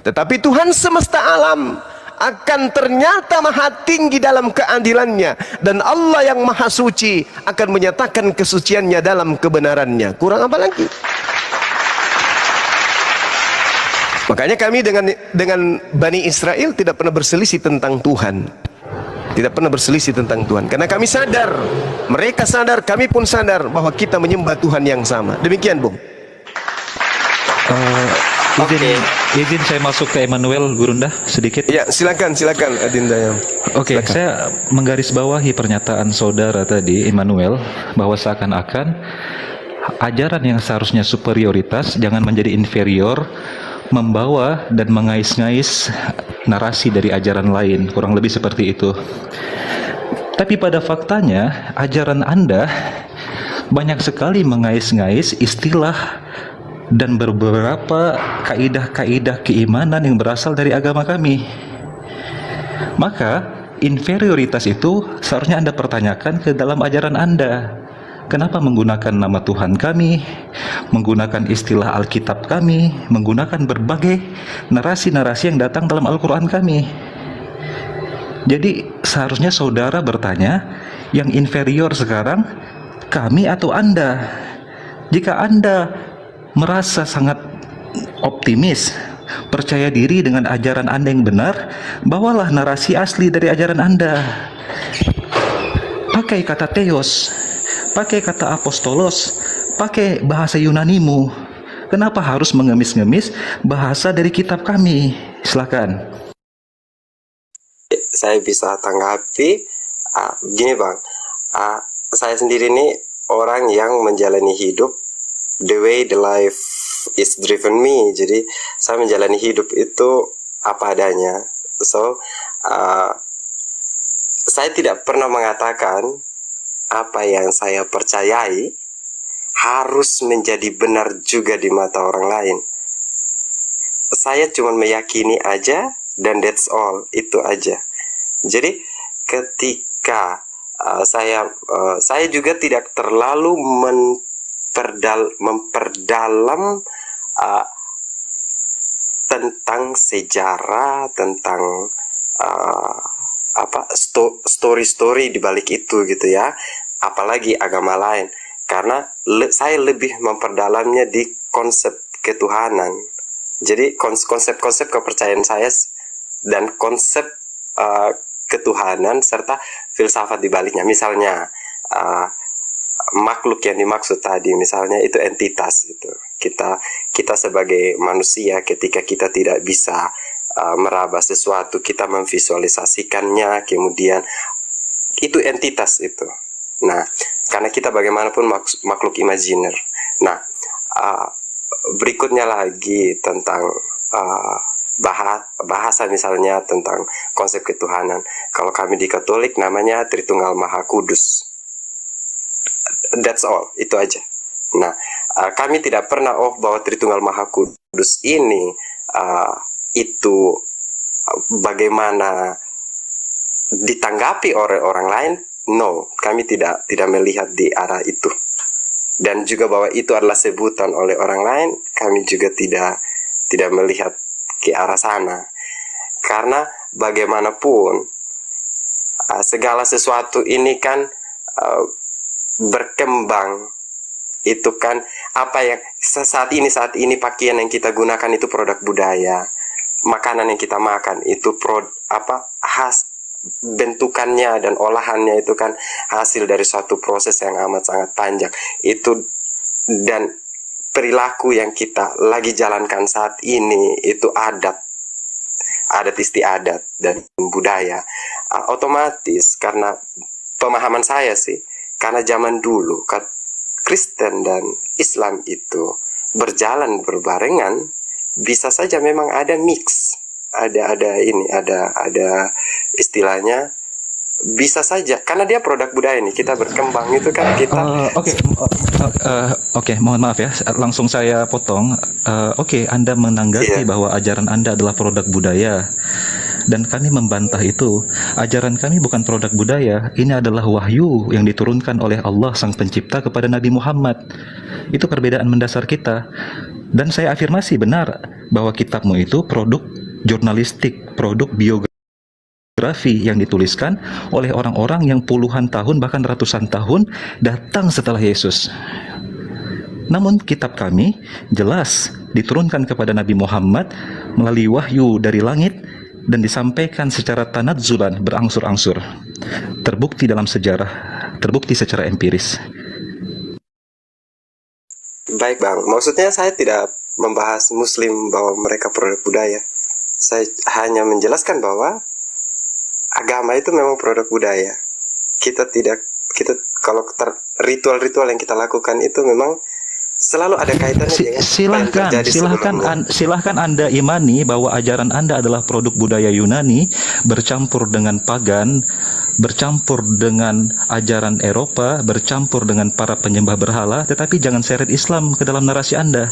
Tetapi Tuhan semesta alam akan ternyata maha tinggi dalam keadilannya, dan Allah yang maha suci akan menyatakan kesuciannya dalam kebenarannya. Kurang apa lagi? Makanya kami dengan Bani Israel tidak pernah berselisih tentang Tuhan. Tidak pernah berselisih tentang Tuhan. Karena kami sadar, mereka sadar, kami pun sadar bahwa kita menyembah Tuhan yang sama. Demikian, Bung. Izin saya masuk ke Emmanuel, Gurunda, sedikit. Ya, silakan Adinda. Oke, saya menggarisbawahi pernyataan saudara tadi, Emmanuel, bahwa seakan-akan ajaran yang seharusnya superioritas jangan menjadi inferior, membawa dan mengais-ngais narasi dari ajaran lain, kurang lebih seperti itu. Tapi pada faktanya, ajaran Anda banyak sekali mengais-ngais istilah dan beberapa kaidah-kaidah keimanan yang berasal dari agama kami. Maka, inferioritas itu seharusnya Anda pertanyakan ke dalam ajaran Anda. Kenapa menggunakan nama Tuhan kami, menggunakan istilah Alkitab kami, menggunakan berbagai narasi-narasi yang datang dalam Al-Quran kami. Jadi seharusnya saudara bertanya, yang inferior sekarang kami atau Anda? Jika Anda merasa sangat optimis, percaya diri dengan ajaran Anda yang benar, bawalah narasi asli dari ajaran Anda. Pakai kata theos, pakai kata apostolos, pakai bahasa Yunanimu. Kenapa harus mengemis-ngemis bahasa dari kitab kami? Silakan. Saya bisa tanggapi gini, Bang. Saya sendiri ini orang yang menjalani hidup the way the life is driven me. Jadi saya menjalani hidup itu apa adanya. So saya tidak pernah mengatakan apa yang saya percayai harus menjadi benar juga di mata orang lain. Saya cuma meyakini aja dan that's all, itu aja. Jadi ketika saya juga tidak terlalu memperdalam tentang sejarah, tentang story-story di balik itu gitu ya, apalagi agama lain, karena saya lebih memperdalamnya di konsep ketuhanan. Jadi konsep-konsep kepercayaan saya dan konsep ketuhanan serta filsafat di baliknya. Misalnya makhluk yang dimaksud tadi, misalnya itu entitas itu. Kita sebagai manusia, ketika kita tidak bisa meraba sesuatu, kita memvisualisasikannya, kemudian itu entitas itu. Nah, karena kita bagaimanapun makhluk imajiner. Nah, berikutnya lagi tentang bahasa misalnya tentang konsep ketuhanan. Kalau kami di Katolik namanya Tritunggal Maha Kudus. That's all, itu aja. Nah, kami tidak pernah bahwa Tritunggal Maha Kudus ini itu bagaimana ditanggapi oleh orang lain. No, kami tidak melihat di arah itu. Dan juga bahwa itu adalah sebutan oleh orang lain, kami juga tidak melihat ke arah sana. Karena bagaimanapun segala sesuatu ini kan berkembang. Itu kan apa yang saat ini pakaian yang kita gunakan itu produk budaya, makanan yang kita makan itu bentukannya dan olahannya itu kan hasil dari suatu proses yang amat sangat panjang itu. Dan perilaku yang kita lagi jalankan saat ini itu adat istiadat dan budaya. Otomatis karena pemahaman saya sih, karena zaman dulu Kristen dan Islam itu berjalan berbarengan, bisa saja memang ada mix, ada istilahnya, bisa saja karena dia produk budaya ini, kita berkembang itu kan kita. Oke, mohon maaf ya, langsung saya potong. Oke, Anda menanggapi bahwa ajaran Anda adalah produk budaya, dan kami membantah itu. Ajaran kami bukan produk budaya, ini adalah wahyu yang diturunkan oleh Allah Sang Pencipta kepada Nabi Muhammad. Itu perbedaan mendasar kita. Dan saya afirmasi benar bahwa kitabmu itu produk jurnalistik, produk biografi yang dituliskan oleh orang-orang yang puluhan tahun bahkan ratusan tahun datang setelah Yesus. Namun kitab kami jelas diturunkan kepada Nabi Muhammad melalui wahyu dari langit dan disampaikan secara tanadzulan, berangsur-angsur. Terbukti dalam sejarah, terbukti secara empiris. Baik Bang, maksudnya saya tidak membahas Muslim bahwa mereka produk budaya. Saya hanya menjelaskan bahwa agama itu memang produk budaya. Kita kalau ritual-ritual yang kita lakukan itu memang selalu ada kaitannya dengan silahkan Anda imani bahwa ajaran Anda adalah produk budaya Yunani bercampur dengan pagan, bercampur dengan ajaran Eropa, bercampur dengan para penyembah berhala, tetapi jangan seret Islam ke dalam narasi Anda.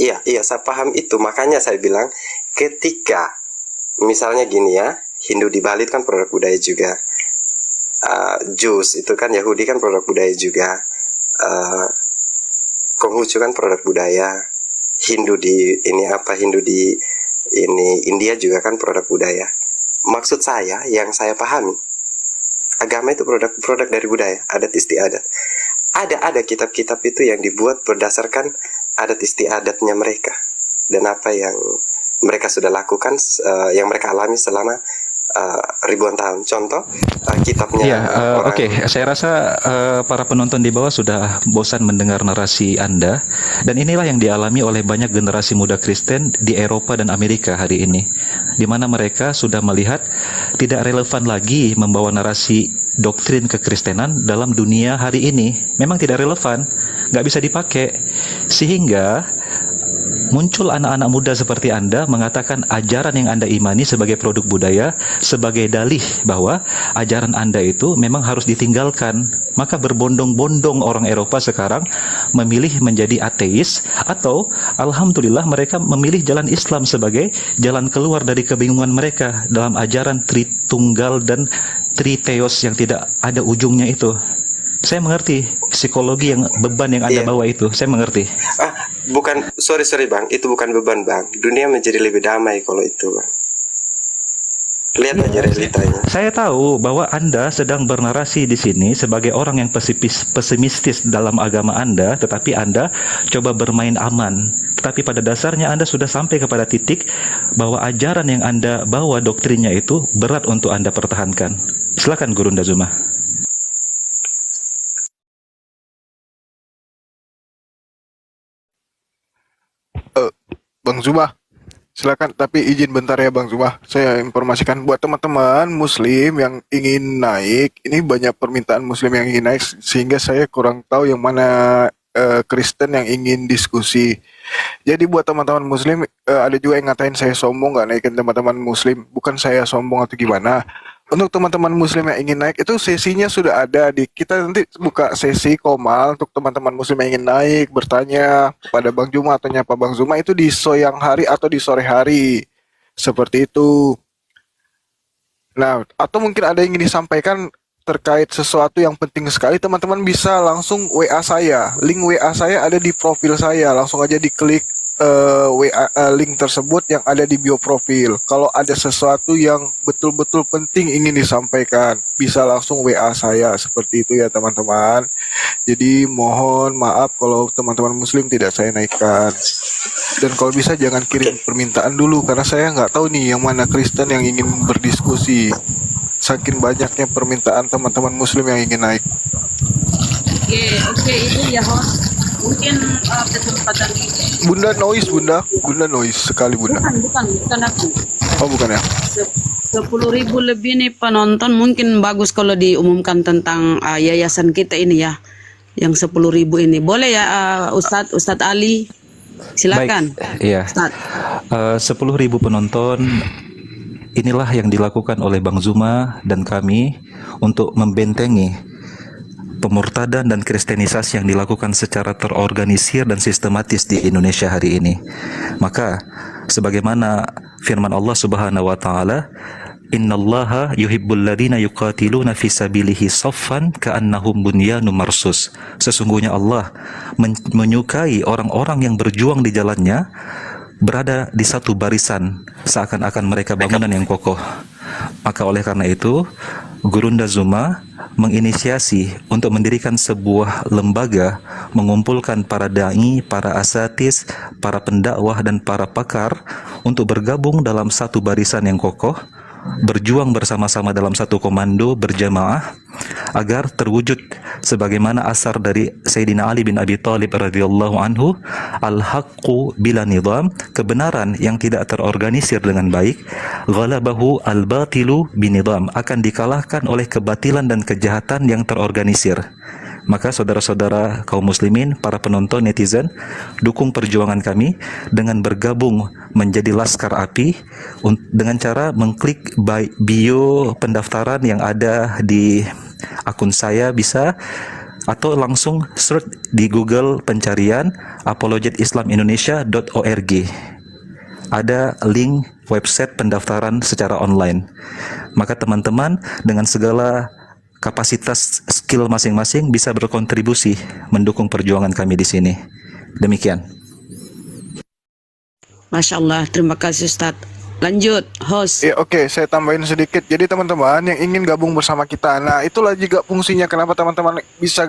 Iya, saya paham itu. Makanya saya bilang, ketika misalnya gini ya, Hindu di Bali kan produk budaya juga. Jews itu kan Yahudi kan produk budaya juga. Konghucu kan produk budaya. Hindu di India juga kan produk budaya. Maksud saya yang saya pahami, agama itu produk dari budaya, adat istiadat. Ada kitab-kitab itu yang dibuat berdasarkan adat istiadatnya mereka dan apa yang mereka sudah lakukan, yang mereka alami selama ribuan tahun. Contoh kitabnya Oke. Saya rasa para penonton di bawah sudah bosan mendengar narasi Anda, dan inilah yang dialami oleh banyak generasi muda Kristen di Eropa dan Amerika hari ini, di mana mereka sudah melihat tidak relevan lagi membawa narasi doktrin kekristenan dalam dunia hari ini. Memang tidak relevan, nggak bisa dipakai, sehingga muncul anak-anak muda seperti Anda mengatakan ajaran yang Anda imani sebagai produk budaya, sebagai dalih bahwa ajaran Anda itu memang harus ditinggalkan. Maka berbondong-bondong orang Eropa sekarang memilih menjadi ateis, atau alhamdulillah mereka memilih jalan Islam sebagai jalan keluar dari kebingungan mereka dalam ajaran Tritunggal dan Triteos yang tidak ada ujungnya itu. Saya mengerti psikologi yang beban yang Anda bawa itu, saya mengerti. Bukan, sorry Bang, itu bukan beban Bang. Dunia menjadi lebih damai kalau itu Bang. Lihat aja realitanya. Saya tahu bahwa Anda sedang bernarasi di sini sebagai orang yang pesimistis dalam agama Anda, tetapi Anda coba bermain aman. Tetapi pada dasarnya Anda sudah sampai kepada titik bahwa ajaran yang Anda bawa, doktrinnya itu berat untuk Anda pertahankan. Silakan Gurunda Zuma. Bang Zuma, silakan, tapi izin bentar ya Bang Zuma. Saya informasikan buat teman-teman Muslim yang ingin naik. Ini banyak permintaan Muslim yang ingin naik, sehingga saya kurang tahu yang mana Kristen yang ingin diskusi. Jadi buat teman-teman Muslim, ada juga yang ngatain saya sombong nggak naikin teman-teman Muslim. Bukan saya sombong atau gimana. Untuk teman-teman Muslim yang ingin naik, itu sesinya sudah ada. Kita nanti buka sesi Komal untuk teman-teman Muslim yang ingin naik, bertanya pada Bang Zuma atau nyapa Bang Zuma itu di siang hari atau di sore hari. Seperti itu. Nah, atau mungkin ada yang ingin disampaikan terkait sesuatu yang penting sekali, teman-teman bisa langsung WA saya. Link WA saya ada di profil saya. Langsung aja diklik link tersebut yang ada di bio profil. Kalau ada sesuatu yang betul-betul penting ingin disampaikan, bisa langsung WA saya. Seperti itu ya teman-teman. Jadi mohon maaf kalau teman-teman Muslim tidak saya naikkan. Dan kalau bisa jangan kirim permintaan dulu, karena saya nggak tahu nih yang mana Kristen yang ingin berdiskusi. Saking banyaknya permintaan teman-teman Muslim yang ingin naik. Oke, itu ya host. Mungkin kesempatan ini. Bunda noise sekali Bunda. Bukan aku. Oh bukan ya? 10.000 lebih nih penonton, mungkin bagus kalau diumumkan tentang yayasan kita ini ya, yang 10.000 ini. Boleh ya Ustadz Ali? Silakan. Baik, iya. 10.000 penonton. Inilah yang dilakukan oleh Bang Zuma dan kami untuk membentengi pemurtadan dan kristenisasi yang dilakukan secara terorganisir dan sistematis di Indonesia hari ini. Maka sebagaimana firman Allah Subhanahu wa taala, "Innallaha yuhibbul ladzina yuqatiluna fi sabilihi saffan ka'annahum bunyanun marsus." Sesungguhnya Allah menyukai orang-orang yang berjuang di jalannya berada di satu barisan seakan-akan mereka bangunan yang kokoh. Maka oleh karena itu Gurunda Zuma menginisiasi untuk mendirikan sebuah lembaga mengumpulkan para dai, para asatis, para pendakwah dan para pakar untuk bergabung dalam satu barisan yang kokoh, berjuang bersama-sama dalam satu komando berjamaah agar terwujud sebagaimana asar dari Sayyidina Ali bin Abi Thalib radhiyallahu anhu, al-haqqu bila nizam, kebenaran yang tidak terorganisir dengan baik, ghalabahu al-batilu binizam, akan dikalahkan oleh kebatilan dan kejahatan yang terorganisir. Maka saudara-saudara kaum muslimin, para penonton netizen, dukung perjuangan kami dengan bergabung menjadi Laskar API dengan cara mengklik bio pendaftaran yang ada di akun saya bisa, atau langsung search di Google pencarian apologetislamIndonesia.org. Ada link website pendaftaran secara online. Maka teman-teman dengan segala kapasitas skill masing-masing bisa berkontribusi mendukung perjuangan kami di sini. Demikian. Masya Allah, terima kasih Ustadz. Lanjut, host. Ya, oke, saya tambahin sedikit. Jadi teman-teman yang ingin gabung bersama kita, nah itulah juga fungsinya kenapa teman-teman bisa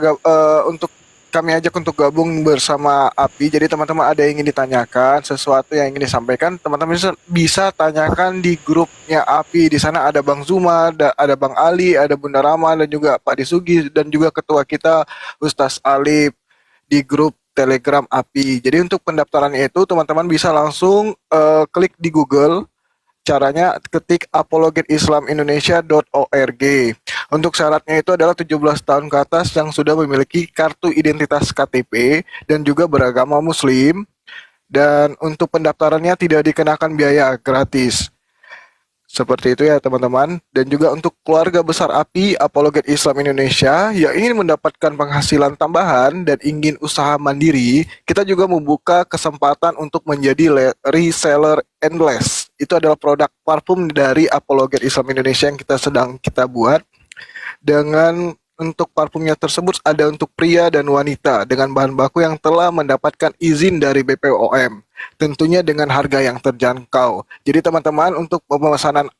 untuk kami ajak untuk gabung bersama API. Jadi teman-teman ada yang ingin ditanyakan, sesuatu yang ingin disampaikan, teman-teman bisa tanyakan di grupnya API. Di sana ada Bang Zuma, ada Bang Ali, ada Bunda Rama, dan juga Pak Disugi, dan juga ketua kita Ustaz Alif di grup Telegram API. Jadi untuk pendaftarannya itu teman-teman bisa langsung klik di Google. Caranya ketik apologetislamIndonesia.org. Untuk syaratnya itu adalah 17 tahun ke atas yang sudah memiliki kartu identitas KTP dan juga beragama muslim. Dan untuk pendaftarannya tidak dikenakan biaya, gratis. Seperti itu ya teman-teman. Dan juga untuk keluarga besar API Apologet Islam Indonesia yang ingin mendapatkan penghasilan tambahan dan ingin usaha mandiri, kita juga membuka kesempatan untuk menjadi reseller endless. Itu adalah produk parfum dari Apologet Islam Indonesia yang sedang kita buat. Dengan untuk parfumnya tersebut ada untuk pria dan wanita dengan bahan baku yang telah mendapatkan izin dari BPOM. Tentunya dengan harga yang terjangkau. Jadi teman-teman untuk pemesanan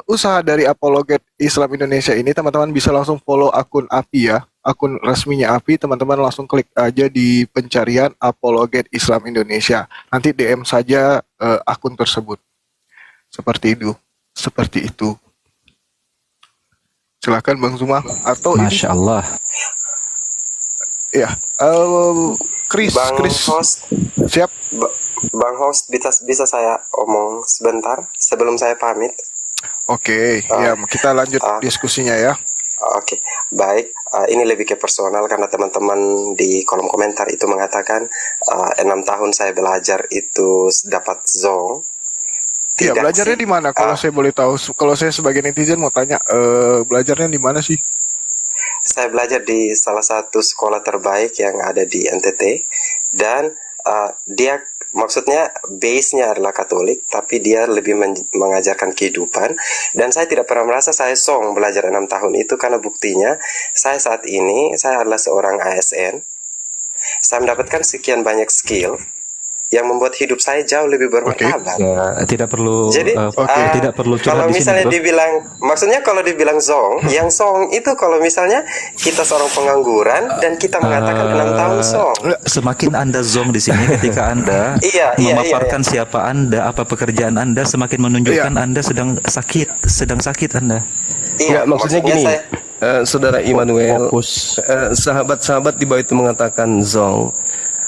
usaha dari Apologet Islam Indonesia ini, teman-teman bisa langsung follow akun API ya. Akun resminya API, teman-teman langsung klik aja di pencarian Apologet Islam Indonesia. Nanti DM saja akun tersebut. Seperti itu. Silakan Bang Zuma atau Masya Allah. Ya, Chris. Host. Siap. Bang host, bisa saya omong sebentar sebelum saya pamit? Oke, ya kita lanjut diskusinya ya. Oke, baik. Ini lebih ke personal karena teman-teman di kolom komentar itu mengatakan 6 tahun saya belajar itu dapat zong. Iya, belajarnya di mana? Kalau saya boleh tahu, kalau saya sebagai netizen mau tanya, belajarnya di mana sih? Saya belajar di salah satu sekolah terbaik yang ada di NTT dan dia maksudnya base-nya adalah Katolik, tapi dia lebih mengajarkan kehidupan. Dan saya tidak pernah merasa saya song belajar 6 tahun itu karena buktinya saya saat ini saya adalah seorang ASN. Saya mendapatkan sekian banyak skill yang membuat hidup saya jauh lebih bermartabat. Ya, tidak perlu. Jadi tidak perlu kalau misalnya dibilang, maksudnya kalau dibilang zong, yang song itu kalau misalnya kita seorang pengangguran dan kita mengatakan 6 tahun song. Semakin Anda zong di sini ketika Anda memaparkan siapa Anda, apa pekerjaan Anda, semakin menunjukkan Anda sedang sakit Anda. Iya, maksudnya gini, saudara Immanuel, sahabat-sahabat di bawah itu mengatakan zong.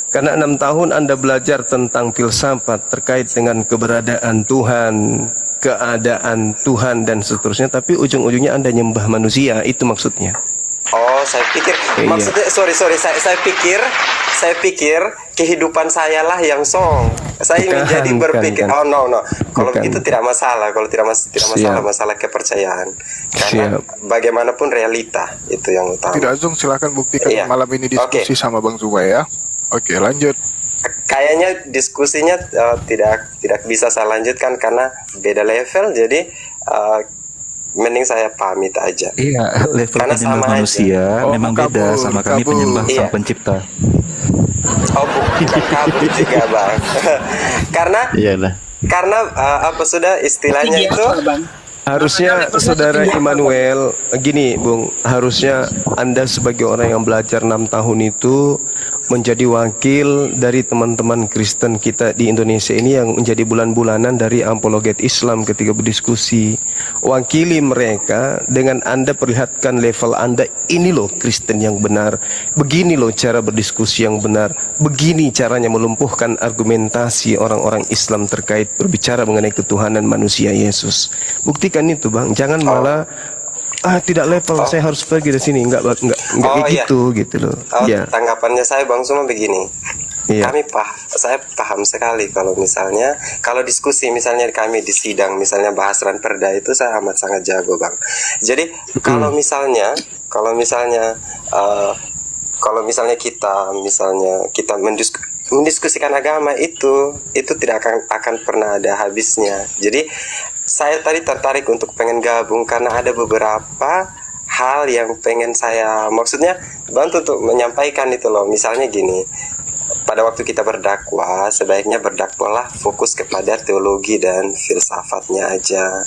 Karena 6 tahun Anda belajar tentang filsafat terkait dengan keberadaan Tuhan, keadaan Tuhan dan seterusnya, tapi ujung-ujungnya Anda nyembah manusia, itu maksudnya. Oh, saya pikir maksudnya saya pikir kehidupan saya lah yang song. Saya menjadi berpikir no. Kalau begitu tidak masalah, masalah kepercayaan. Karena bagaimanapun realita itu yang utama. Tidak, Zong, silakan buktikan malam ini diskusi sama Bang Zuma ya. Oke, lanjut. Kayaknya diskusinya tidak bisa saya lanjutkan karena beda level, jadi mending saya pamit aja. Iya, level karena penyembah manusia memang beda sama kami penyembah sang pencipta. Oh, bukan kabur juga, Bang. Karena apa sudah istilahnya itu Harusnya saudara Immanuel, gini Bung, harusnya Anda sebagai orang yang belajar 6 tahun itu menjadi wakil dari teman-teman Kristen kita di Indonesia ini yang menjadi bulan-bulanan dari apologet Islam ketika berdiskusi. Wakili mereka dengan Anda perlihatkan level Anda, ini loh Kristen yang benar, begini loh cara berdiskusi yang benar, begini caranya melumpuhkan argumentasi orang-orang Islam terkait berbicara mengenai ketuhanan manusia Yesus. Buktikan itu Bang, jangan malah tidak level, saya harus pergi dari sini, enggak kayak gitu loh. Tanggapannya saya Bang Suma begini. Iya. Saya paham sekali kalau misalnya diskusi misalnya kami di sidang misalnya bahas ranperda itu saya amat sangat jago Bang. Jadi kalau misalnya kita mendiskusikan agama itu tidak akan pernah ada habisnya. Jadi saya tadi tertarik untuk pengen gabung karena ada beberapa hal yang pengen saya maksudnya bantu untuk menyampaikan itu loh. Misalnya gini, pada waktu kita berdakwah sebaiknya berdakwalah fokus kepada teologi dan filsafatnya aja.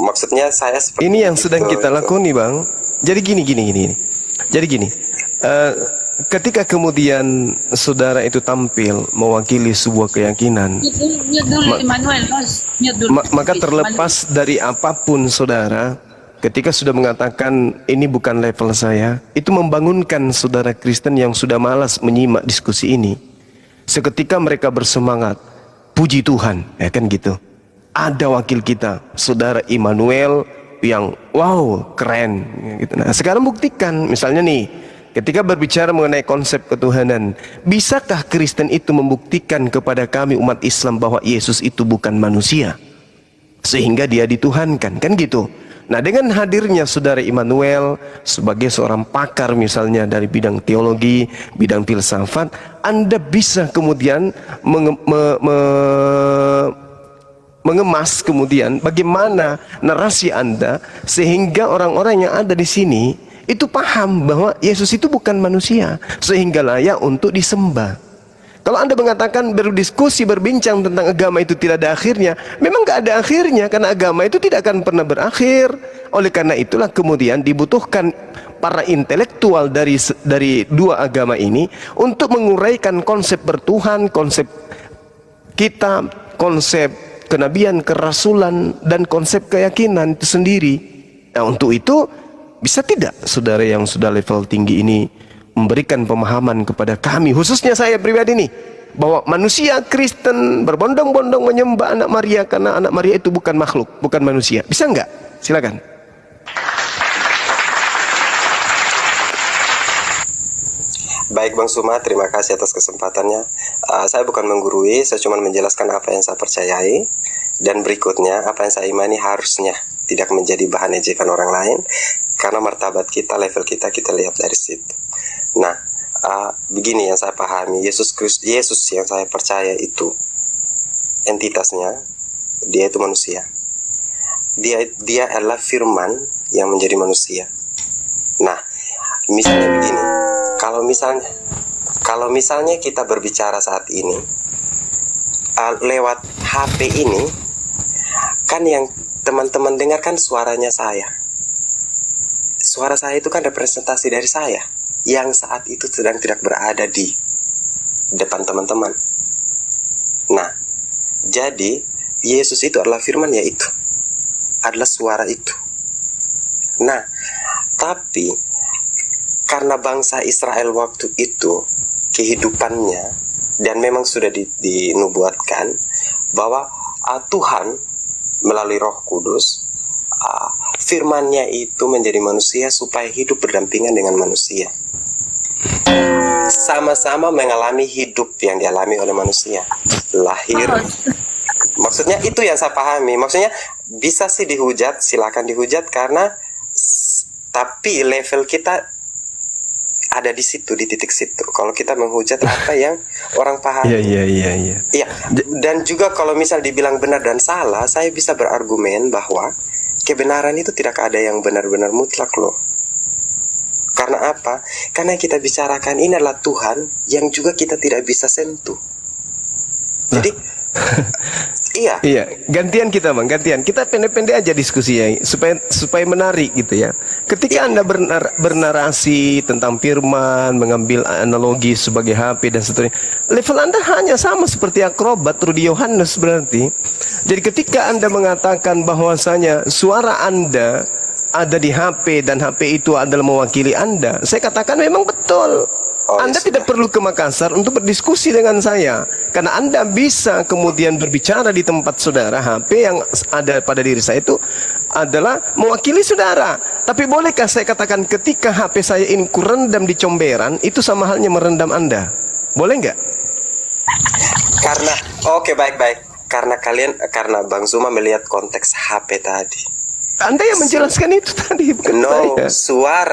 Maksudnya saya seperti ini yang sedang kita lakoni Bang. Jadi gini. Jadi gini, ketika kemudian saudara itu tampil mewakili sebuah keyakinan, maka terlepas dari apapun saudara, ketika sudah mengatakan ini bukan level saya, itu membangunkan saudara Kristen yang sudah malas menyimak diskusi ini. Seketika mereka bersemangat, puji Tuhan, ya kan gitu. Ada wakil kita, saudara Immanuel yang wow keren gitu. Nah sekarang buktikan misalnya nih, ketika berbicara mengenai konsep ketuhanan, bisakah Kristen itu membuktikan kepada kami umat Islam bahwa Yesus itu bukan manusia sehingga dia dituhankan, kan gitu. Nah dengan hadirnya saudara Immanuel sebagai seorang pakar misalnya dari bidang teologi, bidang filsafat, Anda bisa kemudian mengemas kemudian bagaimana narasi Anda sehingga orang-orang yang ada di sini itu paham bahwa Yesus itu bukan manusia sehingga layak untuk disembah. Kalau Anda mengatakan berdiskusi, berbincang tentang agama itu tidak ada akhirnya, memang gak ada akhirnya karena agama itu tidak akan pernah berakhir. Oleh karena itulah kemudian dibutuhkan para intelektual dari dua agama ini untuk menguraikan konsep bertuhan, konsep kitab, konsep kenabian, kerasulan, dan konsep keyakinan itu sendiri. Nah untuk itu bisa tidak saudara yang sudah level tinggi ini memberikan pemahaman kepada kami, khususnya saya pribadi nih, bahwa manusia Kristen berbondong-bondong menyembah anak Maria karena anak Maria itu bukan makhluk, bukan manusia. Bisa nggak? Silakan. Baik Bang Suma, terima kasih atas kesempatannya. Saya bukan menggurui, saya cuma menjelaskan apa yang saya percayai. Dan berikutnya, apa yang saya imani harusnya tidak menjadi bahan ejekan orang lain. Karena martabat kita, level kita lihat dari situ. Nah, begini yang saya pahami, Yesus yang saya percaya itu entitasnya, dia itu manusia. Dia adalah firman yang menjadi manusia. Nah, misalnya begini, kalau misalnya kita berbicara saat ini lewat HP ini, kan yang teman-teman dengar kan suaranya saya. Suara saya itu kan representasi dari saya yang saat itu sedang tidak berada di depan teman-teman. Nah, jadi Yesus itu adalah firman, yaitu adalah suara itu. Nah, tapi karena bangsa Israel waktu itu kehidupannya dan memang sudah dinubuatkan bahwa Tuhan melalui Roh Kudus firman-Nya itu menjadi manusia supaya hidup berdampingan dengan manusia. Sama-sama mengalami hidup yang dialami oleh manusia. Lahir. Maksudnya itu yang saya pahami. Maksudnya bisa sih dihujat, silakan dihujat karena tapi level kita ada di situ, di titik situ. Kalau kita menghujat apa yang orang pahami. Iya. Dan juga kalau misal dibilang benar dan salah, saya bisa berargumen bahwa kebenaran itu tidak ada yang benar-benar mutlak loh. Karena apa? Karena kita bicarakan ini adalah Tuhan yang juga kita tidak bisa sentuh. Jadi Iya, gantian kita bang, gantian. Kita pendek-pendek aja diskusinya supaya menarik gitu ya. Ketika Anda bernarasi tentang firman, mengambil analogi sebagai HP dan seterusnya, level Anda hanya sama seperti akrobat Rudi Yohanes berarti. Jadi ketika Anda mengatakan bahwasanya suara Anda ada di HP dan HP itu adalah mewakili Anda, saya katakan memang betul. Anda tidak perlu ke Makassar untuk berdiskusi dengan saya, karena Anda bisa kemudian berbicara di tempat saudara. HP yang ada pada diri saya itu adalah mewakili saudara. Tapi bolehkah saya katakan ketika HP saya ini kurendam di comberan, itu sama halnya merendam Anda? Boleh nggak? Karena baik. Karena Bang Zuma melihat konteks HP tadi. Anda yang menjelaskan itu tadi, bukan saya.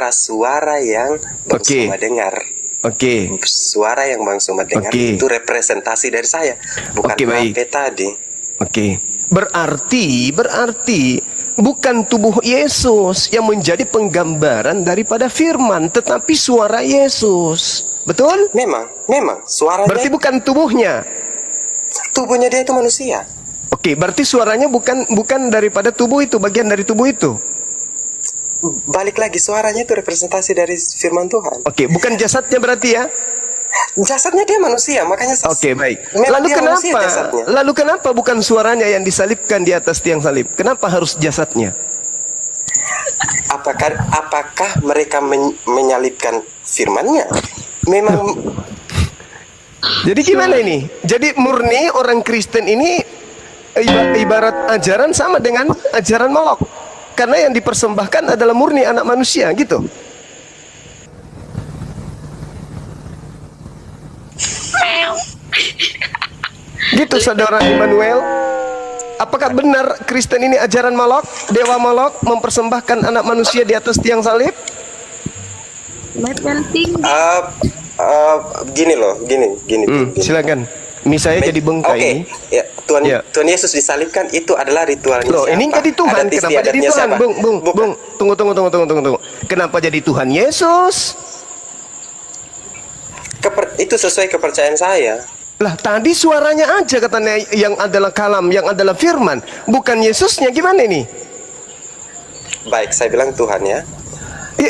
Suara yang Bang Zuma dengar. Suara yang Bang Zuma dengar itu representasi dari saya, bukan HP tadi. Berarti bukan tubuh Yesus yang menjadi penggambaran daripada firman, tetapi suara Yesus. Betul? Memang suaranya. Berarti bukan tubuhnya. Tubuhnya dia itu manusia. Berarti suaranya bukan daripada tubuh itu, bagian dari tubuh itu. Balik lagi, suaranya itu representasi dari firman Tuhan. Bukan jasadnya berarti ya? Jasadnya dia manusia, makanya. Baik. Lalu kenapa bukan suaranya yang disalibkan di atas tiang salib? Kenapa harus jasadnya? Apakah mereka menyalibkan firmannya? Memang. Jadi gimana ini? Jadi murni orang Kristen ini ibarat ajaran sama dengan ajaran Molok. Karena yang dipersembahkan adalah murni anak manusia, gitu. Gitu saudara Immanuel. Apakah benar Kristen ini ajaran Molok, dewa Molok mempersembahkan anak manusia di atas tiang salib? Gini. Silakan. Misalnya jadi bengkai. Tuhan Yesus disalibkan itu adalah ritualnya. Ini jadi Tuhan. Kenapa jadi Tuhan? Bung. Tunggu. Kenapa jadi Tuhan Yesus? Itu sesuai kepercayaan saya. Lah tadi suaranya aja katanya yang adalah kalam, yang adalah firman, bukan Yesusnya. Gimana ini? Baik, saya bilang Tuhan ya.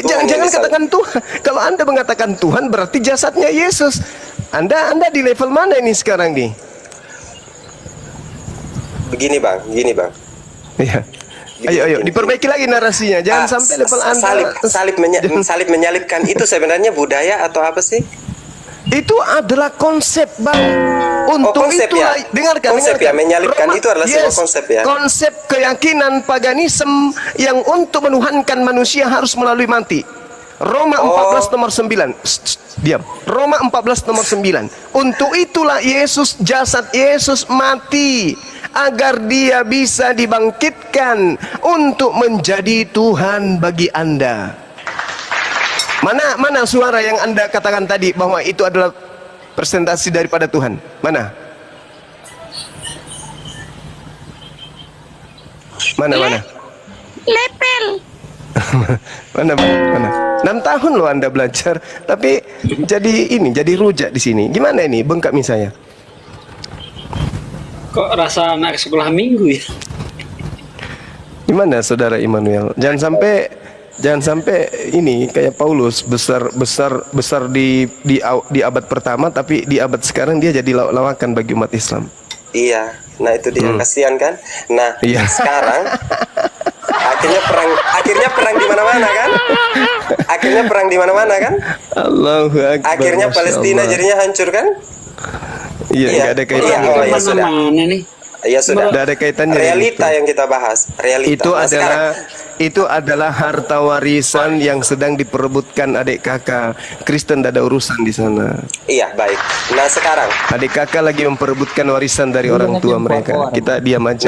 Jangan katakan Tuhan. Kalau Anda mengatakan Tuhan berarti jasadnya Yesus. Anda di level mana ini sekarang nih? Begini bang. Iya. Ayo, diperbaiki lagi narasinya. Jangan sampai level Anda salib menyalibkan itu sebenarnya budaya atau apa sih? Itu adalah konsep bang. Untuk konsep itulah, ya? dengarkan. Ya, menyalibkan itu adalah sebuah konsep ya. Konsep keyakinan paganisme yang untuk menuhankan manusia harus melalui mati. Roma 14 nomor 9. Diam. Roma 14 nomor 9. Untuk itulah jasad Yesus mati agar dia bisa dibangkitkan untuk menjadi Tuhan bagi Anda. Mana suara yang Anda katakan tadi bahwa itu adalah presentasi daripada Tuhan? Mana? Lepel. Mana? 6 tahun loh Anda belajar, tapi jadi rujak di sini. Gimana ini bengkak misalnya? Kok rasa anak sekolah minggu ya? Gimana saudara Immanuel? Jangan sampai ini kayak Paulus besar di abad pertama, tapi di abad sekarang dia jadi lawakan bagi umat Islam. Iya, nah itu dia kasihan kan. Nah sekarang akhirnya perang di mana-mana kan? Allahu Akbar. Akhirnya Palestina jadinya hancur kan? Iya, nggak ada kaitannya. Mana nih? Ya sudah. Tidak ada kaitannya. Realita yang kita bahas. Itu adalah harta warisan yang sedang diperebutkan adik kakak. Kristen tidak ada urusan di sana. Iya, baik. Nah sekarang adik kakak lagi memperebutkan warisan dari orang tua mereka. Kita diam aja.